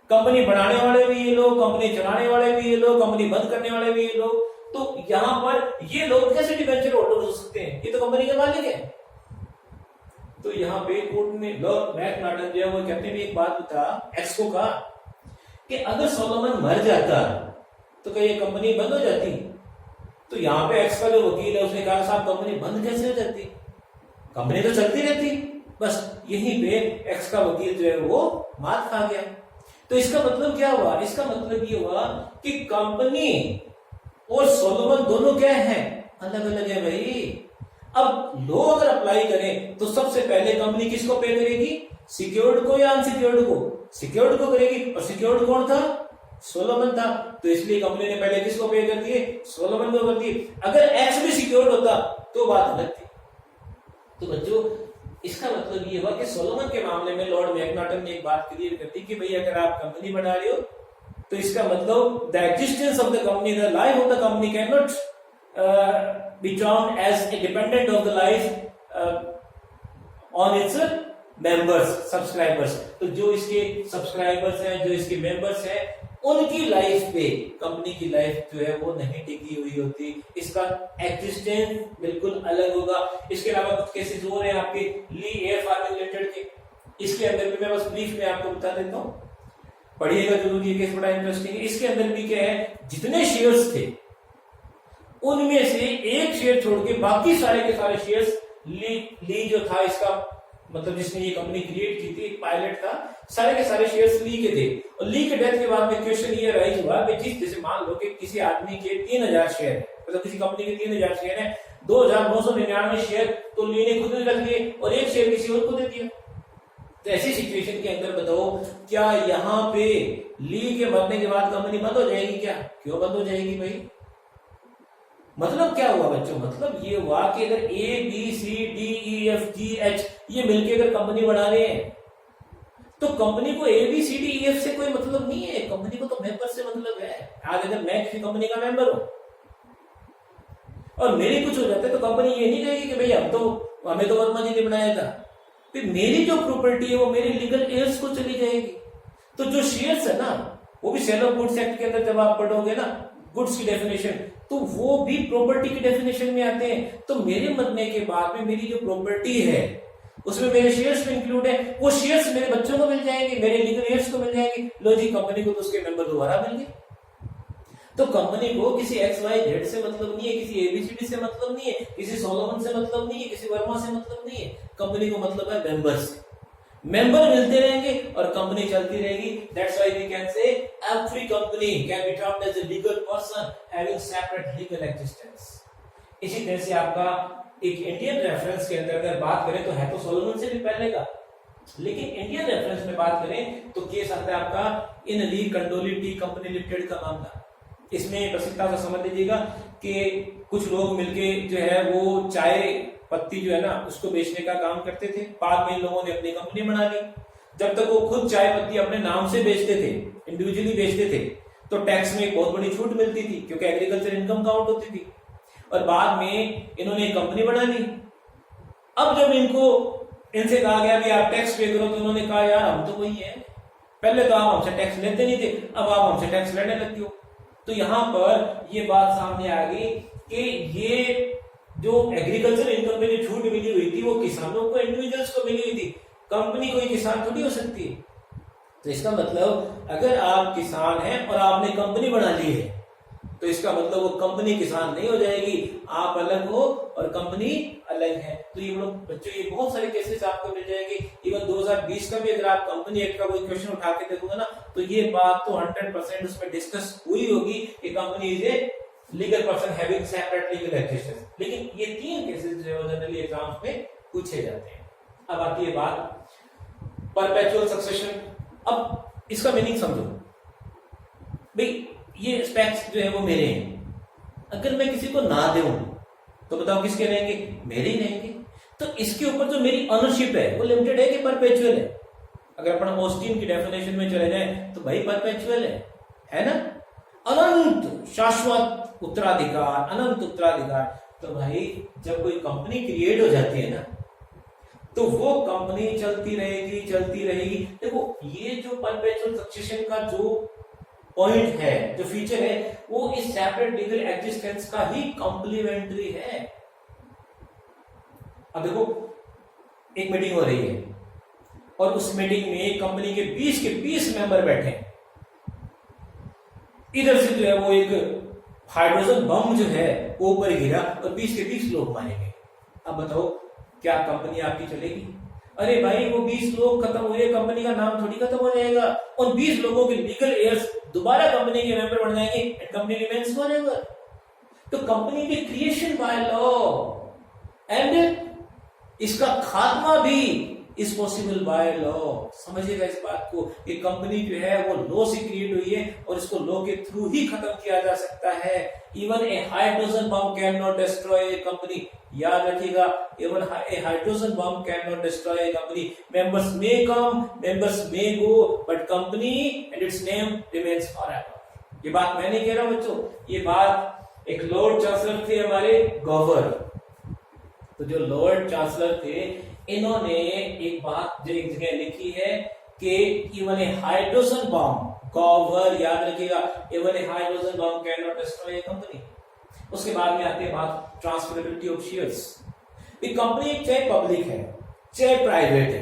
कंपनी बनाने वाले भी ये लोग, कंपनी चलाने वाले भी ये लोग, कंपनी बंद करने वाले भी ये लोग, तो यहां पर ये लोग कैसे डिवेंचर होल्डर हो सकते हैं, ये तो कंपनी के मालिक है। तो यहां पे कोर्ट ने लॉर्ड मैकनाटन जो है वो कहते हैं एक बात बता एक्स को कहा कि अगर सोलोमन मर जाता तो क्या ये कंपनी बंद हो जाती। तो यहां पे एक्स का जो वकील है उसने कहा साहब कंपनी बंद कैसे हो जाती, कंपनी तो चलती रहती। बस यहीं पे एक्स का वकील जो है वो मात खा गया। तो इसका मतलब क्या हुआ, इसका मतलब ये हुआ कि कंपनी और सोलोमन दोनों क्या है, अलग अलग है भाई। अब लो अगर अप्लाई करें तो सबसे पहले कंपनी किसको पे करेगी, सिक्योर्ड को या अनसिक्योर्ड को, सिक्योर्ड को करेगी, और सिक्योर्ड कौन था, सोलोमन था। तो इसलिए कंपनी ने पहले किसको पे कर दिए, सोलोमन को कर दिए। अगर एक्स भी सिक्योर्ड होता तो बात अलग थी। तो बच्चों इसका मतलब ये हुआ कि सोलोमन के मामले में लॉर्ड मैकनाटन ने एक बात क्लियर कर दी कि भाई अगर आप कंपनी बना रहे हो तो इसका मतलब the existence of the company, the life of the company can not be termed as a dependent of the life on its members, subscribers। तो जो इसके सब्सक्राइबर्स हैं, जो इसके मेंबर्स हैं, उनकी लाइफ पे कंपनी की लाइफ जो है वो नहीं टिकी हुई होती, इसका एग्जिस्टेंस बिल्कुल अलग होगा। इसके अलावा कुछ केसेस और हैं आपके ली एयर फार्मिंग लिमिटेड के, इसके अंदर भी मैं बस ब्रीफ में आपको बता देता हूँ, पढ़िएगा जरूर, ये केस बड़ा इंटरेस्टिंग है। इसके अंदर भी क्या है, जितने शेयर्स थे उनमें से एक शेयर छोड़ के बाकी सारे के सारे शेयर्स ली जो था, इसका मतलब जिसने ये कंपनी क्रिएट की थी, एक पायलट था, सारे के सारे शेयर्स ली के थे। और ली के डेथ के बाद में क्वेश्चन ये राइज हुआ कि जैसे मान लो कि किसी आदमी के 3,000 शेयर है, मतलब किसी कंपनी के 3,000 शेयर है, 2,999 शेयर तो ली ने खुद ने रख लिए और एक शेयर किसी और को दे दिया। तो ऐसी सिचुएशन के अंदर बताओ क्या यहाँ पे ली के मरने के बाद कंपनी बंद हो जाएगी क्या, क्यों बंद हो जाएगी भाई, मतलब क्या हुआ बच्चों? मतलब ये हुआ कि अगर A B C D E F G H ये मिलके अगर कंपनी बना रहे हैं तो कंपनी को A B C D E F से कोई मतलब नहीं है, कंपनी को तो मेंबर से मतलब है। आज अगर मैं किसी कंपनी का मेंबर हूं और मेरी कुछ हो जाता है तो कंपनी ये नहीं कहेगी कि भाई हमें तो वर्मा जी ने बनाया था, फिर मेरी जो प्रॉपर्टी है वो मेरे लीगल एयर्स को चली जाएगी। तो जो शेयर्स है ना वो भी सेल ऑफ गुड्स एक्ट के अंदर जब आप पढ़ोगे ना गुड्स की डेफिनेशन तो वो भी प्रॉपर्टी की डेफिनेशन में आते हैं। तो मेरे मरने के बाद में मेरी जो प्रॉपर्टी है उसमें मेरे शेयर्स भी इंक्लूड है, वो शेयर्स मेरे बच्चों को मिल जाएंगे, मेरे लीगल एयर्स को मिल जाएंगे। लो जी, कंपनी को तो उसके मेंबर दोबारा मिल गए। तो कंपनी को किसी एक्स वाई जेड से मतलब नहीं है, किसी एबीसीडी से मतलब नहीं है, किसी सोलोमन से मतलब नहीं है, किसी वर्मा से मतलब नहीं है। कंपनी को मतलब है मेंबर से। मेंबर मिलते रहेंगे और कंपनी चलती रहेगी। That's why we can say every company can be termed as a legal person having separate legal existence. इसी तरह से आपका एक इंडियन रेफरेंस के अंदर अगर बात करें तो है तो सोलोमन से भी पहले का, लेकिन इंडियन रेफरेंस में बात करें तो केस आता है आपका इन ली कंडोली टी कंपनी लिमिटेड का मामला। इसमें प्रसिद्धता से समझ लीजिएगा कि कुछ लोग मिलके जो है वो चाय पत्ती जो है ना उसको बेचने का काम करते थे। बाद में इन लोगों ने अपनी कंपनी बना ली। जब तक वो खुद चाय पत्ती अपने नाम से बेचते थे, इंडिविजुअली बेचते थे, तो टैक्स में एक बहुत बड़ी छूट मिलती थी क्योंकि एग्रीकल्चर इनकम काउंट होती थी। और बाद में इन्होंने एक कंपनी बना ली। अब जब इनसे कहा गया कि आप टैक्स पे करो तो उन्होंने कहा यार हम तो वही है, पहले तो आप हमसे टैक्स लेते नहीं थे, अब आप हमसे टैक्स लेने लगते हो। तो यहां पर ये बात सामने आ गई कि ये जो एग्रीकल्चर इनकम में जो छूट मिली हुई थी वो किसानों को, इंडिविजुअल्स को मिली हुई थी। कंपनी कोई किसान थोड़ी हो सकती है। तो इसका मतलब अगर आप किसान हैं और आपने कंपनी बना ली है तो इसका मतलब वो कंपनी किसान नहीं हो जाएगी, आप अलग हो और कंपनी अलग है। तो ये बच्चों ये बहुत सारे केसेस आपको मिल जाएंगे। इवन 2020 का भी अगर आप कंपनी एक्ट का कोई क्वेश्चन उठा के देखोगे ना तो ये बात तो 100% उसमें डिस्कस हुई होगी कि company is a legal person having separate legal existence. लेकिन ये 3 केसेस जो है जनरली एग्जाम्स में पूछे जाते हैं। अब आती है बात परपेचुअल सक्सेशन। अब इसका मीनिंग समझो भाई, ये स्पेक्स जो है वो मेरे हैं, अगर मैं किसी को ना दूं तो बताओ किसके रहेंगे? मेरे ही रहेंगे। तो इसके ऊपर जो मेरी ऑनरशिप है वो लिमिटेड है कि परपेचुअल है? अगर अपन ऑस्टिन की डेफिनेशन में चले जाए तो भाई परपेचुअल है ना, अनंत शाश्वत उत्तराधिकार, अनंत उत्तराधिकार। तो भाई जब कोई कंपनी क्रिएट हो जाती है ना तो वो कंपनी चलती रहेगी। देखो ये जो परपेचुअल सक्सेशन का जो पॉइंट है, जो फीचर है, वो इस सेपरेट लीगल एग्जिस्टेंस का ही कॉम्प्लीमेंट्री है। अब देखो एक मीटिंग हो रही है और उस मीटिंग में कंपनी के 20 मेंबर बैठे हैं। इधर से जो है वो एक हाइड्रोजन बम जो है वो ऊपर गिरा और 20 लोग मारे गए। अब बताओ क्या कंपनी आपकी चलेगी? अरे भाई वो 20 लोग खत्म हुए, कंपनी का नाम थोड़ी खत्म हो जाएगा। और 20 लोगों के लीगल एयर्स दोबारा कंपनी के मेंबर बन जाएंगे एंड कंपनी रिमेन्स फॉरएवर। तो कंपनी की क्रिएशन बाय लॉ एंड इसका खात्मा भी इज पॉसिबल बाय लॉ। समझिएगा इस बात को कि कंपनी जो है वो लॉ से क्रिएट हुई है और इसको लॉ के थ्रू ही खत्म किया जा सकता है। Even a hydrogen bomb can not destroy A company. याद रखिएगा, even a hydrogen bomb can not destroy A company. Members may come, members may go, but company and it's name remains forever. ये बात मैं नहीं कह रहा हूं बच्चों, ये बात एक लॉर्ड चांसलर थे हमारे गॉवर। तो जो लॉर्ड चांसलर थे इन्होंने एक बात जो एक जगह लिखी है कि even a hydrogen bomb, Gower याद रखिएगा, even a hydrogen bomb can not destroy A company. उसके बाद में आती है बात ट्रांसफरेबिलिटी ऑफ शेयर्स। ये कंपनी चाहे पब्लिक है चाहे प्राइवेट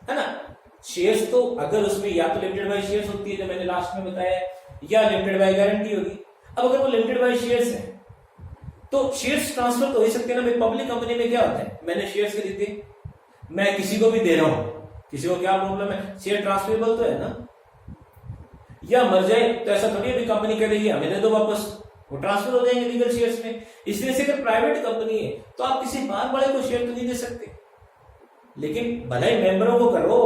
है ना, शेयर्स तो अगर उसमें या तो लिमिटेड बाय शेयर्स होती है जो मैंने लास्ट में बताया, या लिमिटेड बाय गारंटी होगी। अब अगर वो लिमिटेड बाय शेयर्स है तो शेयर्स ट्रांसफर तो हो ही सकते हैं ना। पब्लिक कंपनी में क्या होता है, मैंने शेयर्स खरीदे, मैं किसी को भी दे रहा हूं, किसी को क्या प्रॉब्लम है? शेयर ट्रांसफरेबल तो है ना। या मर जाए तो ऐसा थोड़ी अभी कंपनी कह रही है हमें दे दो वापस, वो ट्रांसफर हो जाएंगे लीगल शेयर्स में। इसलिए से अगर प्राइवेट कंपनी है तो आप किसी बाहर वाले को शेयर तो नहीं दे सकते, लेकिन भले ही मेंबरों को करो,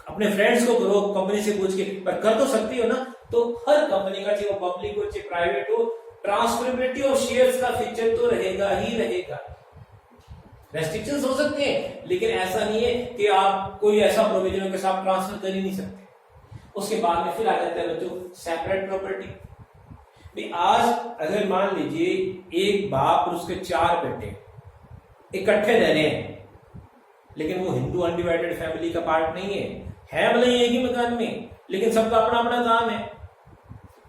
अपने फ्रेंड्स को करो कंपनी से पूछ के, पर कर तो सकती हो ना। तो हर कंपनी का चाहे वो पब्लिक हो चाहे प्राइवेट हो, ट्रांसफरेबिलिटी ऑफ शेयर्स का फीचर तो रहेगा ही रहेगा। रेस्ट्रिक्शंस हो सकते हैं, लेकिन ऐसा नहीं है कि आप कोई ऐसा प्रोविजन हो कि आप ट्रांसफर कर ही नहीं सकते। उसके बाद में फिर आ जाता है बच्चों सेपरेट प्रॉपर्टी। आज अगर मान लीजिए एक बाप और उसके 4 बेटे इकट्ठे रह रहे हैं, लेकिन वो हिंदू अनडिवाइडेड फैमिली का पार्ट नहीं है भले एक ही मकान में, लेकिन सबका अपना अपना काम है।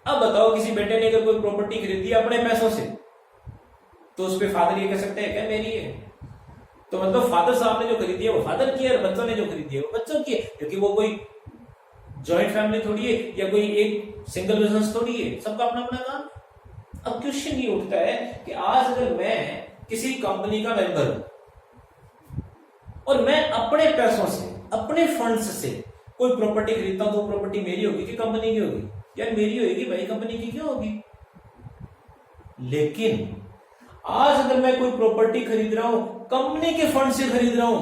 अब बताओ किसी बेटे ने अगर कोई प्रॉपर्टी खरीदी अपने पैसों से, तो उस पर फादर ये कह सकते हैं क्या मेरी है? तो मतलब फादर साहब ने जो खरीदी है वो फादर की है, और बच्चों ने जो खरीदी है वो बच्चों की है, क्योंकि वो कोई जॉइंट फैमिली थोड़ी है या कोई एक सिंगल बिजनेस थोड़ी है, सबका अपना अपना काम। अब क्वेश्चन ये उठता है कि आज अगर मैं किसी कंपनी का मेंबर हूं और मैं अपने पैसों से, अपने फंड्स से कोई प्रॉपर्टी खरीदता हूं, तो प्रॉपर्टी मेरी होगी कि कंपनी की होगी? यार मेरी होगी भाई, कंपनी की क्यों होगी? लेकिन आज अगर मैं कोई प्रॉपर्टी खरीद रहा हूं, कंपनी के फंड से खरीद रहा हूं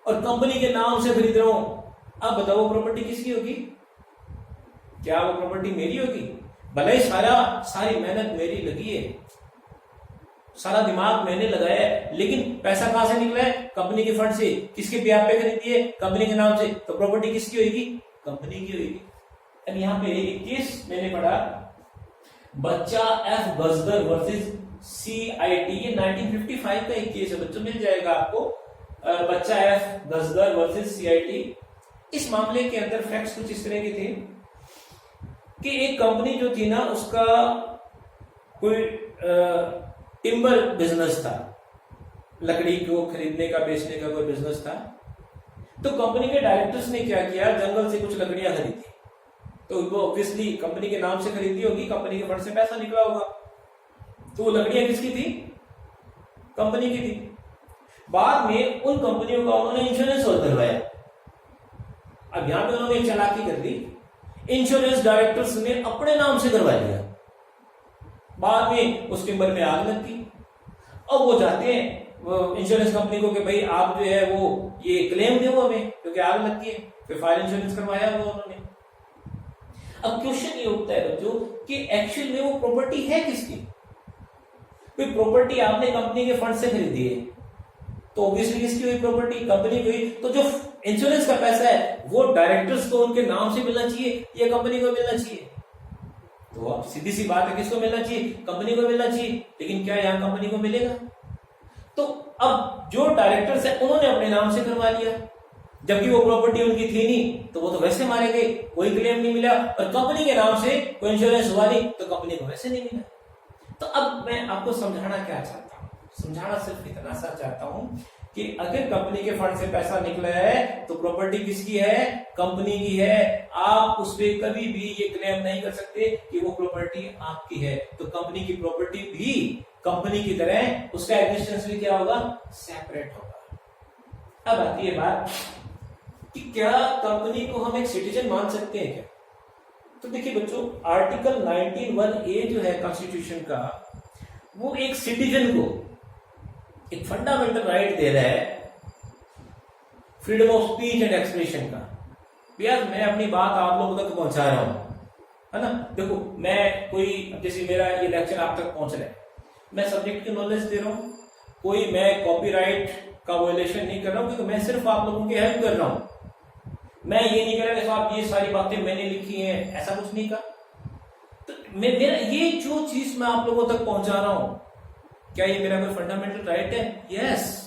और कंपनी के नाम से खरीद रहा हूं, अब बताओ वो प्रॉपर्टी किसकी होगी? क्या वो प्रॉपर्टी मेरी होगी? भले ही सारी मेहनत मेरी लगी है, सारा दिमाग मैंने लगाया है, लेकिन पैसा कहां से निकला है? कंपनी के फंड से। किसके ब्याज पे खरीदी है? कंपनी के नाम से। तो प्रॉपर्टी किसकी होगी? कंपनी की होगी। अब यहाँ पे एक केस मैंने पढ़ा, बच्चा एफ गजदर वर्सेस CIT, ये 1955 का एक केस है बच्चों, मिल जाएगा आपको। बच्चा एफ गजदर वर्सेस CIT। इस मामले के अंदर फैक्ट्स कुछ इस तरह के थे कि एक कंपनी जो थी ना, उसका कोई टिम्बर बिजनेस था, लकड़ी को खरीदने का बेचने का कोई बिजनेस था। तो कंपनी के डायरेक्टर्स ने क्या किया, जंगल से कुछ लकड़ियां खरीदी। तो वो ऑब्वियसली कंपनी के नाम से खरीदी होगी, कंपनी के फंड से पैसा निकला होगा। तो वो लकड़ियां किसकी थी? कंपनी की थी। बाद में उन कंपनियों का उन्होंने इंश्योरेंस और करवाया। अब यहां पे उन्होंने चालाकी कर दी, इंश्योरेंस डायरेक्टर्स ने अपने नाम से करवा लिया। बाद में उस टिम्बर में आग लगती। अब वो जाते हैं वो इंश्योरेंस कंपनी को कि भाई आप जो है वो ये क्लेम दो हमें, क्योंकि आग लगती है। फिर फायर इंश्योरेंस करवाया वो उन्होंने। अब क्वेश्चन ये उठता है बच्चों कि एक्चुअल में वो प्रॉपर्टी है किसकी? कोई प्रॉपर्टी आपने कंपनी के फंड से खरीदी है, तो ऑब्वियसली किसकी हुई प्रॉपर्टी? कंपनी की हुई। तो जो इंश्योरेंस का पैसा है वो डायरेक्टर्स को उनके नाम से मिलना चाहिए या कंपनी को मिलना चाहिए? तो अब सीधी सी बात है, किसको मिलना चाहिए? कंपनी को मिलना चाहिए। लेकिन क्या यहाँ कंपनी को मिलेगा? तो अब जो डायरेक्टर्स है उन्होंने अपने नाम से करवा लिया, जबकि वो प्रॉपर्टी उनकी थी नहीं, तो वो तो वैसे मारे गए, कोई क्लेम नहीं मिला। और कंपनी के नाम से कोई इंश्योरेंस हुआ नहीं, तो कंपनी को वैसे नहीं मिला। तो अब मैं आपको समझाना क्या चाहता हूं? समझाना सिर्फ इतना सा चाहता हूं कि अगर कंपनी के फंड से पैसा निकला है तो प्रॉपर्टी किसकी है? कंपनी की है। आप उस पर कभी भी ये क्लेम नहीं कर सकते कि वो प्रॉपर्टी आपकी है। तो कंपनी की प्रॉपर्टी भी कंपनी की तरह, उसका एग्जिस्टेंस भी क्या होगा? सेपरेट होगा। अब आती है बात कि क्या कंपनी को हम एक सिटीजन मान सकते हैं क्या? तो देखिए बच्चों, आर्टिकल 19(1)(a) जो है कॉन्स्टिट्यूशन का, वो एक सिटीजन को एक फंडामेंटल राइट दे रहा है, freedom of speech and expression का। यार मैं अपनी बात आप लोगों तक पहुंचा रहा हूं, है ना? देखो मैं कोई, जैसे मेरा ये लेक्चर आप तक पहुंच रहा है, मैं सब्जेक्ट की नॉलेज दे रहा हूं, कोई मैं कॉपीराइट का वायलेशन नहीं कर रहा हूं, क्योंकि मैं सिर्फ आप लोगों की हेल्प कर रहा हूं। मैं ये नहीं कर रहा कि साहब ये सारी बातें मैंने लिखी हैं, ऐसा कुछ नहीं कहा। तो मेरा ये जो चीज मैं आप लोगों तक पहुंचा रहा हूं, क्या ये मेरा कोई फंडामेंटल राइट है? यस।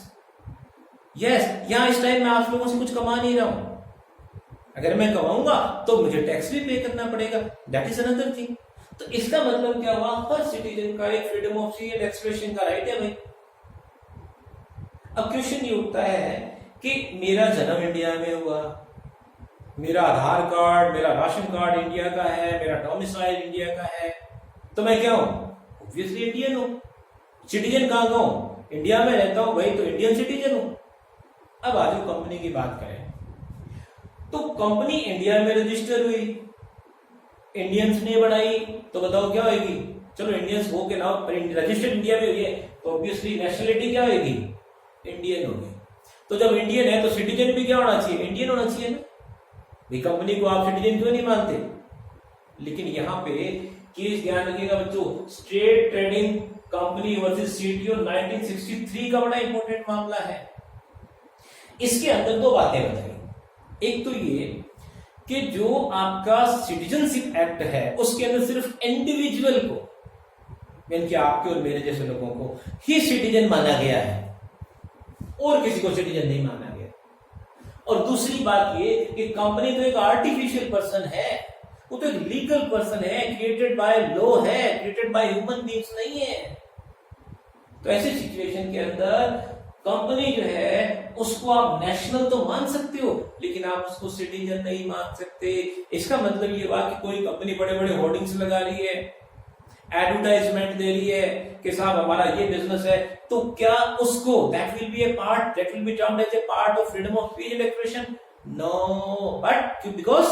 यहां इस टाइम मैं आप लोगों से कुछ कमा नहीं रहा हूं। अगर मैं कमाऊंगा तो मुझे टैक्स भी पे करना पड़ेगा, दैट इज अनदर थिंग। तो इसका मतलब क्या हुआ? हर सिटीजन का एक freedom of speech and expression का राइट है भाई। अब क्वेश्चन ये उठता है कि मेरा जन्म इंडिया में हुआ, मेरा आधार कार्ड, मेरा राशन कार्ड इंडिया का है, मेरा डोमिसाइल इंडिया का है, तो मैं क्या हूं? ऑब्वियसली इंडियन हूं। सिटीजन कहां का हूं? इंडिया में रहता हूं भाई, तो इंडियन सिटीजन हूं। अब आज कंपनी की बात करें तो कंपनी इंडिया में रजिस्टर हुई, इंडियंस ने बनाई, तो बताओ क्या होगी? चलो इंडियंस हो के ना, रजिस्टर्ड इंडिया में हुई है, तो ऑब्वियसली नेशनलिटी क्या होगी? इंडियन होगी। तो जब इंडियन है तो सिटीजन भी क्या होना चाहिए? इंडियन होना चाहिए ना। कंपनी को आप सिटीजन क्यों नहीं मानते? लेकिन यहां पे केस ध्यान रखिएगा बच्चों, state trading company versus CTO 1963 का बड़ा इंपॉर्टेंट मामला है। इसके अंदर दो बातें बताई। एक तो ये कि जो आपका सिटीजनशिप एक्ट है उसके अंदर सिर्फ इंडिविजुअल को, यानी कि आपके और मेरे जैसे लोगों को ही सिटीजन माना गया है और किसी को सिटीजन नहीं माना गया। और दूसरी बात ये कि कंपनी तो एक आर्टिफिशियल पर्सन है, वो तो एक लीगल पर्सन है, क्रिएटेड बाय लॉ है, क्रिएटेड बाय ह्यूमन बीइंग्स नहीं है। तो ऐसी सिचुएशन के अंदर कंपनी जो है उसको आप नेशनल तो मान सकते हो, लेकिन आप उसको सिटीजन नहीं मान सकते। इसका मतलब ये हुआ कि कोई कंपनी बड़े बड़े होर्डिंग्स लगा रही है, एडवर्टाइजमेंट दे रही है कि साहब हमारा ये बिजनेस है, तो क्या उसको that will be a part, that will be termed as a part of freedom of speech and expression? No, but because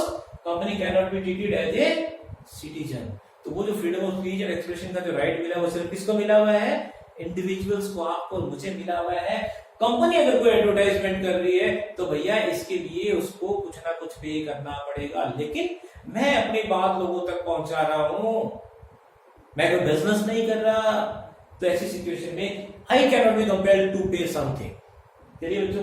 company can not be treated as a citizen. तो वो जो freedom of speech and expression का जो राइट मिला वो सिर्फ किसको मिला हुआ है? इंडिविजुअल्स को, आपको और मुझे मिला हुआ है। कंपनी अगर कोई एडवर्टाइजमेंट कर रही है तो भैया इसके लिए उसको कुछ ना कुछ पे करना पड़ेगा, लेकिन मैं अपनी बात लोगों तक पहुंचा रहा हूं, मैं कोई बिजनेस नहीं कर रहा। तो ऐसी सिचुएशन में I can not be compelled to pay something. चलिए बच्चों,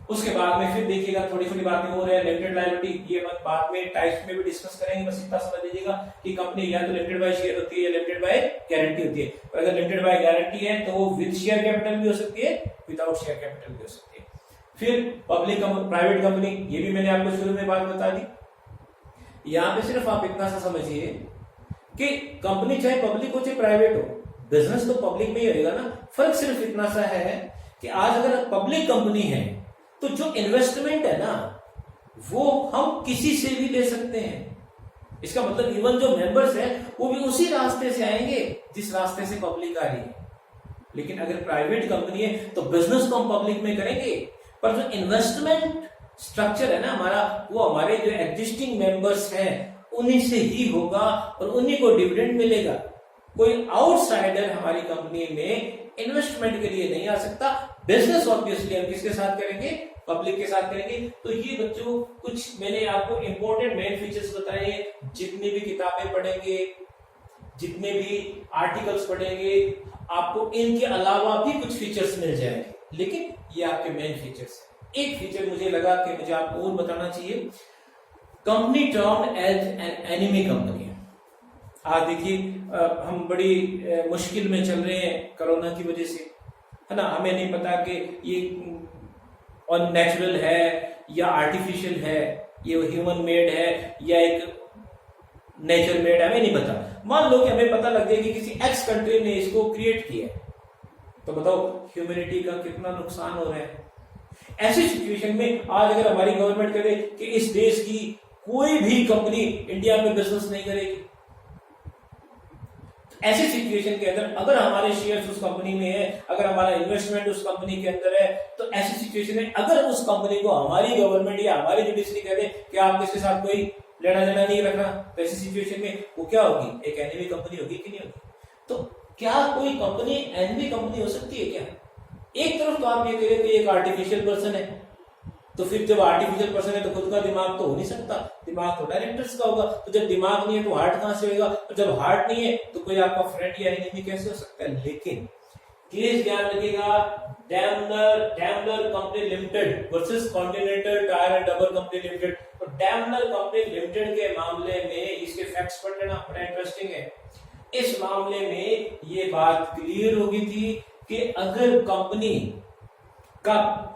उसके बाद में फिर देखिएगा थोड़ी थोड़ी बातें हो रही है। लिमिटेड लायबिलिटी ये बाद में टाइप्स में भी डिस्कस करेंगे, बस इतना समझ लीजिएगा कि कंपनी या तो लिमिटेड बाय शेयर होती है या लिमिटेड बाय गारंटी होती है। और अगर लिमिटेड बाय गारंटी है तो वो विद शेयर कैपिटल भी हो सकती है, विदाउट शेयर कैपिटल भी हो सकती है। फिर पब्लिक प्राइवेट कंपनी, ये भी मैंने आपको शुरू में बात बता दी। यहां पे सिर्फ आप इतना सा समझिए कि कंपनी चाहे पब्लिक हो चाहे प्राइवेट हो, बिजनेस तो पब्लिक में ही रहेगा ना। फर्क सिर्फ इतना सा है कि आज अगर पब्लिक कंपनी है तो जो इन्वेस्टमेंट है ना वो हम किसी से भी ले सकते हैं। इसका मतलब इवन जो मेंबर्स हैं वो भी उसी रास्ते से आएंगे जिस रास्ते से पब्लिक आ रही है। लेकिन अगर प्राइवेट कंपनी है तो बिजनेस को हम पब्लिक में करेंगे, पर जो इन्वेस्टमेंट स्ट्रक्चर है ना हमारा, वो हमारे जो एग्जिस्टिंग मेंबर्स हैं उन्हीं से ही होगा और उन्हीं को डिविडेंड मिलेगा। कोई आउटसाइडर हमारी कंपनी में इन्वेस्टमेंट के लिए नहीं आ सकता। बिजनेस ऑब्वियसली हम किसके साथ करेंगे? पब्लिक के साथ करेंगे। तो ये बच्चों कुछ मैंने आपको इंपॉर्टेंट मेन फीचर्स बताए। जितनी भी किताबें पढ़ेंगे, जितने भी आर्टिकल्स पढ़ेंगे, आपको इनके अलावा भी कुछ फीचर्स मिल जाएंगे, लेकिन ये आपके मेन फीचर्स हैं। एक फीचर मुझे लगा कि मुझे आपको और बताना चाहिए, company termed as an enemy company. आज देखिए हम बड़ी मुश्किल में चल रहे हैं कोरोना की वजह से, है ना। हमें नहीं पता कि ये अननेचुरल है या आर्टिफिशियल है, ये ह्यूमन मेड है या एक नेचर मेड है, हमें नहीं पता। मान लो कि हमें पता लग गया कि किसी एक्स कंट्री ने इसको क्रिएट किया, तो बताओ ह्यूमैनिटी का कितना नुकसान हो रहा है। ऐसी सिचुएशन में आज अगर हमारी गवर्नमेंट करे कि इस देश की कोई भी कंपनी इंडिया में बिजनेस नहीं करेगी, ऐसी सिचुएशन के अंदर अगर हमारे शेयर्स उस कंपनी में है, अगर हमारा इन्वेस्टमेंट उस कंपनी के अंदर है, तो ऐसी सिचुएशन में अगर उस कंपनी को हमारी गवर्नमेंट या हमारी जुडिशरी कह दे कि आप इसके साथ कोई लेना देना नहीं रखना, तो ऐसी सिचुएशन में वो क्या होगी? एक एनिमी कंपनी होगी कि नहीं होगी? तो क्या कोई कंपनी एनिमी कंपनी हो सकती है क्या? एक तरफ तो आप ये कह रहे कि एक आर्टिफिशियल पर्सन है, तो फिर जब आर्टिफिशियल पर्सन है तो खुद का दिमाग तो हो नहीं सकता, दिमाग तो डायरेक्टर्स का होगा। तो जब दिमाग नहीं है तो हार्ट कहां से होगा? और जब हार्ट नहीं है तो कोई आपका फ्रेंड या एनिमी कैसे हो सकता है? लेकिन केस ध्यान रखिएगा, Daimler company limited versus continental tyre and rubber company limited. तो डैमलर कंपनी लिमिटेड के मामले में इसके फैक्ट्स पढ़ लेना, बड़ा इंटरेस्टिंग है। इस मामले में ये बात क्लियर हो गई थी कि अगर कंपनी का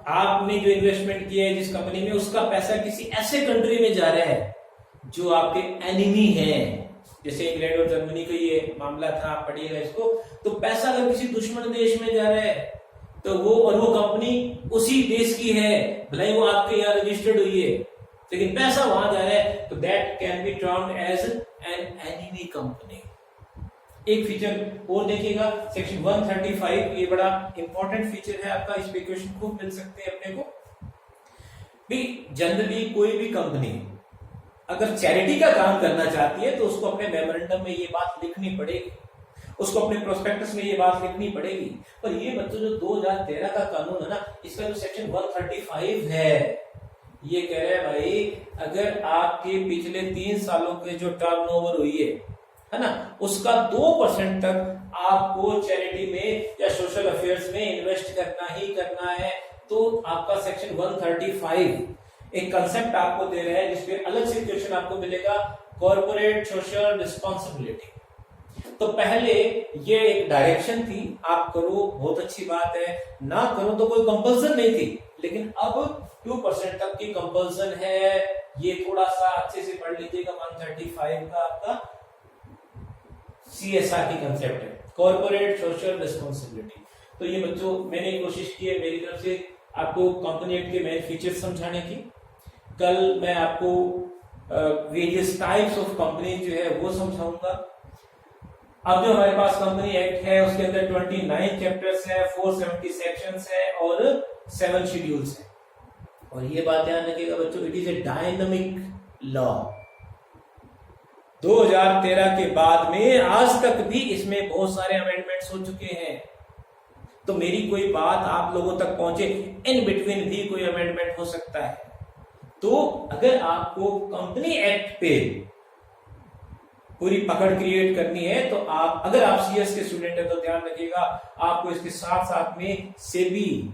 आपने जो इन्वेस्टमेंट किया है जिस कंपनी में, उसका पैसा किसी ऐसे कंट्री में जा रहा है जो आपके एनिमी है, जैसे इंग्लैंड और जर्मनी का ये मामला था, आप पढ़िएगा इसको। तो पैसा अगर किसी दुश्मन देश में जा रहा है तो वो कंपनी उसी देश की है, भले ही वो आपके यहाँ रजिस्टर्ड हुई है, लेकिन पैसा वहां जा रहा है, तो that can be termed as an enemy company. एक फीचर और देखिएगा, सेक्शन 135, ये बड़ा इंपॉर्टेंट फीचर है आपका, इस पे क्वेश्चन खूब मिल सकते हैं अपने को भी। जनरली कोई भी कंपनी अगर चैरिटी का काम करना चाहती है तो उसको अपने मेमोरेंडम में ये बात लिखनी पड़ेगी, उसको अपने प्रोस्पेक्टस में ये बात लिखनी पड़ेगी। पर ये बच्चों जो 2013 का कानून है ना, इसका जो सेक्शन 135 है, ये कह रहा है भाई अगर आपके पिछले 3 सालों के जो टर्नओवर हुई है है ना, उसका 2% तक आपको चैरिटी में या सोशल अफेयर्स में इन्वेस्ट करना ही करना है। तो आपका सेक्शन 135 एक कंसेप्ट आपको दे रहा है जिसपे अलग से क्वेश्चन आपको मिलेगा, कॉर्पोरेट सोशल रिस्पॉन्सिबिलिटी। तो पहले ये एक डायरेक्शन थी, आप करो बहुत अच्छी बात है, ना करो तो कोई कंपल्सन नहीं थी, लेकिन अब 2% तक की कंपल्सन है। ये थोड़ा सा अच्छे से पढ़ लीजिएगा, 135 का आपका CSR की कंसेप्ट है, कॉर्पोरेट सोशल रिस्पॉन्सिबिलिटी। तो ये बच्चों मैंने कोशिश की है मेरी तरफ से आपको कंपनी एक्ट के मेन फीचर्स समझाने की। कल मैं आपको वेरियस टाइप्स ऑफ कंपनी जो है वो समझाऊंगा। अब जो हमारे पास कंपनी एक्ट है उसके अंदर 29 चैप्टर्स है, 470 सेक्शंस है और 7 शेड्यूल्स है। और ये बात ध्यान रखिएगा बच्चों, it is a dynamic law. 2013 के बाद में आज तक भी इसमें बहुत सारे अमेंडमेंट्स हो चुके हैं। तो मेरी कोई बात आप लोगों तक पहुंचे, इन बिटवीन भी कोई अमेंडमेंट हो सकता है। तो अगर आपको कंपनी एक्ट पे पूरी पकड़ क्रिएट करनी है तो आप, अगर आप CS के स्टूडेंट हैं तो ध्यान रखिएगा आपको इसके साथ साथ में SEBI,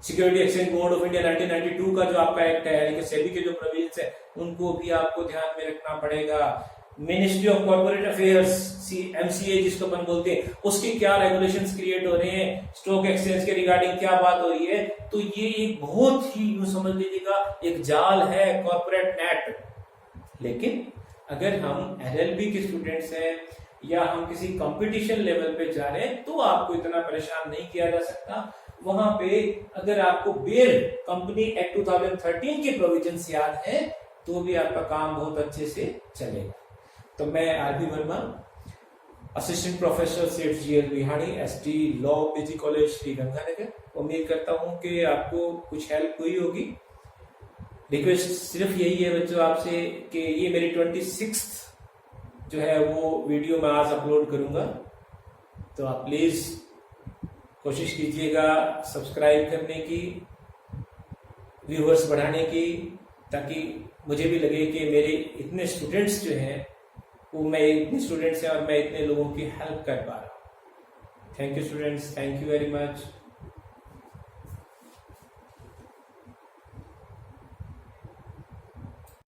security exchange board of India 1992 का जो आपका एक्ट है, यानी कि सेबी के जो प्रोविजंस है उनको भी आपको ध्यान में रखना पड़ेगा। Ministry of corporate affairs MCA जिसको अपन बोलते हैं, उसके क्या रेगुलेशंस क्रिएट हो रहे हैं, स्टॉक एक्सचेंज के रिगार्डिंग क्या बात हो रही है। तो ये एक बहुत ही यूं समझ लीजिएगा एक जाल है कॉर्पोरेट नेट। लेकिन अगर हम LLB के स्टूडेंट्स हैं या हम किसी कंपटीशन लेवल पे जा रहे हैं तो आपको इतना परेशान नहीं किया जा सकता। वहां पे अगर आपको बेल कंपनी एक्ट 2013 के प्रोविजंस याद है तो भी आपका काम बहुत अच्छे से चलेगा। तो मैं RB वर्मा, असिस्टेंट प्रोफेसर सेठ GL बिहाड़ी, ST law PG college Shri Ganganagar, उम्मीद करता हूं कि आपको कुछ हेल्प हुई होगी। रिक्वेस्ट सिर्फ यही है बच्चों आपसे कि ये मेरी 26 जो है वो वीडियो मैं आज अपलोड करूंगा, तो आप प्लीज कोशिश कीजिएगा सब्सक्राइब करने की, व्यूअर्स बढ़ाने की, ताकि मुझे भी लगे कि मेरे इतने स्टूडेंट्स जो हैं वो, मैं इतने स्टूडेंट्स हैं और मैं इतने लोगों की हेल्प कर पा रहा हूँ। Thank you students, thank you very much.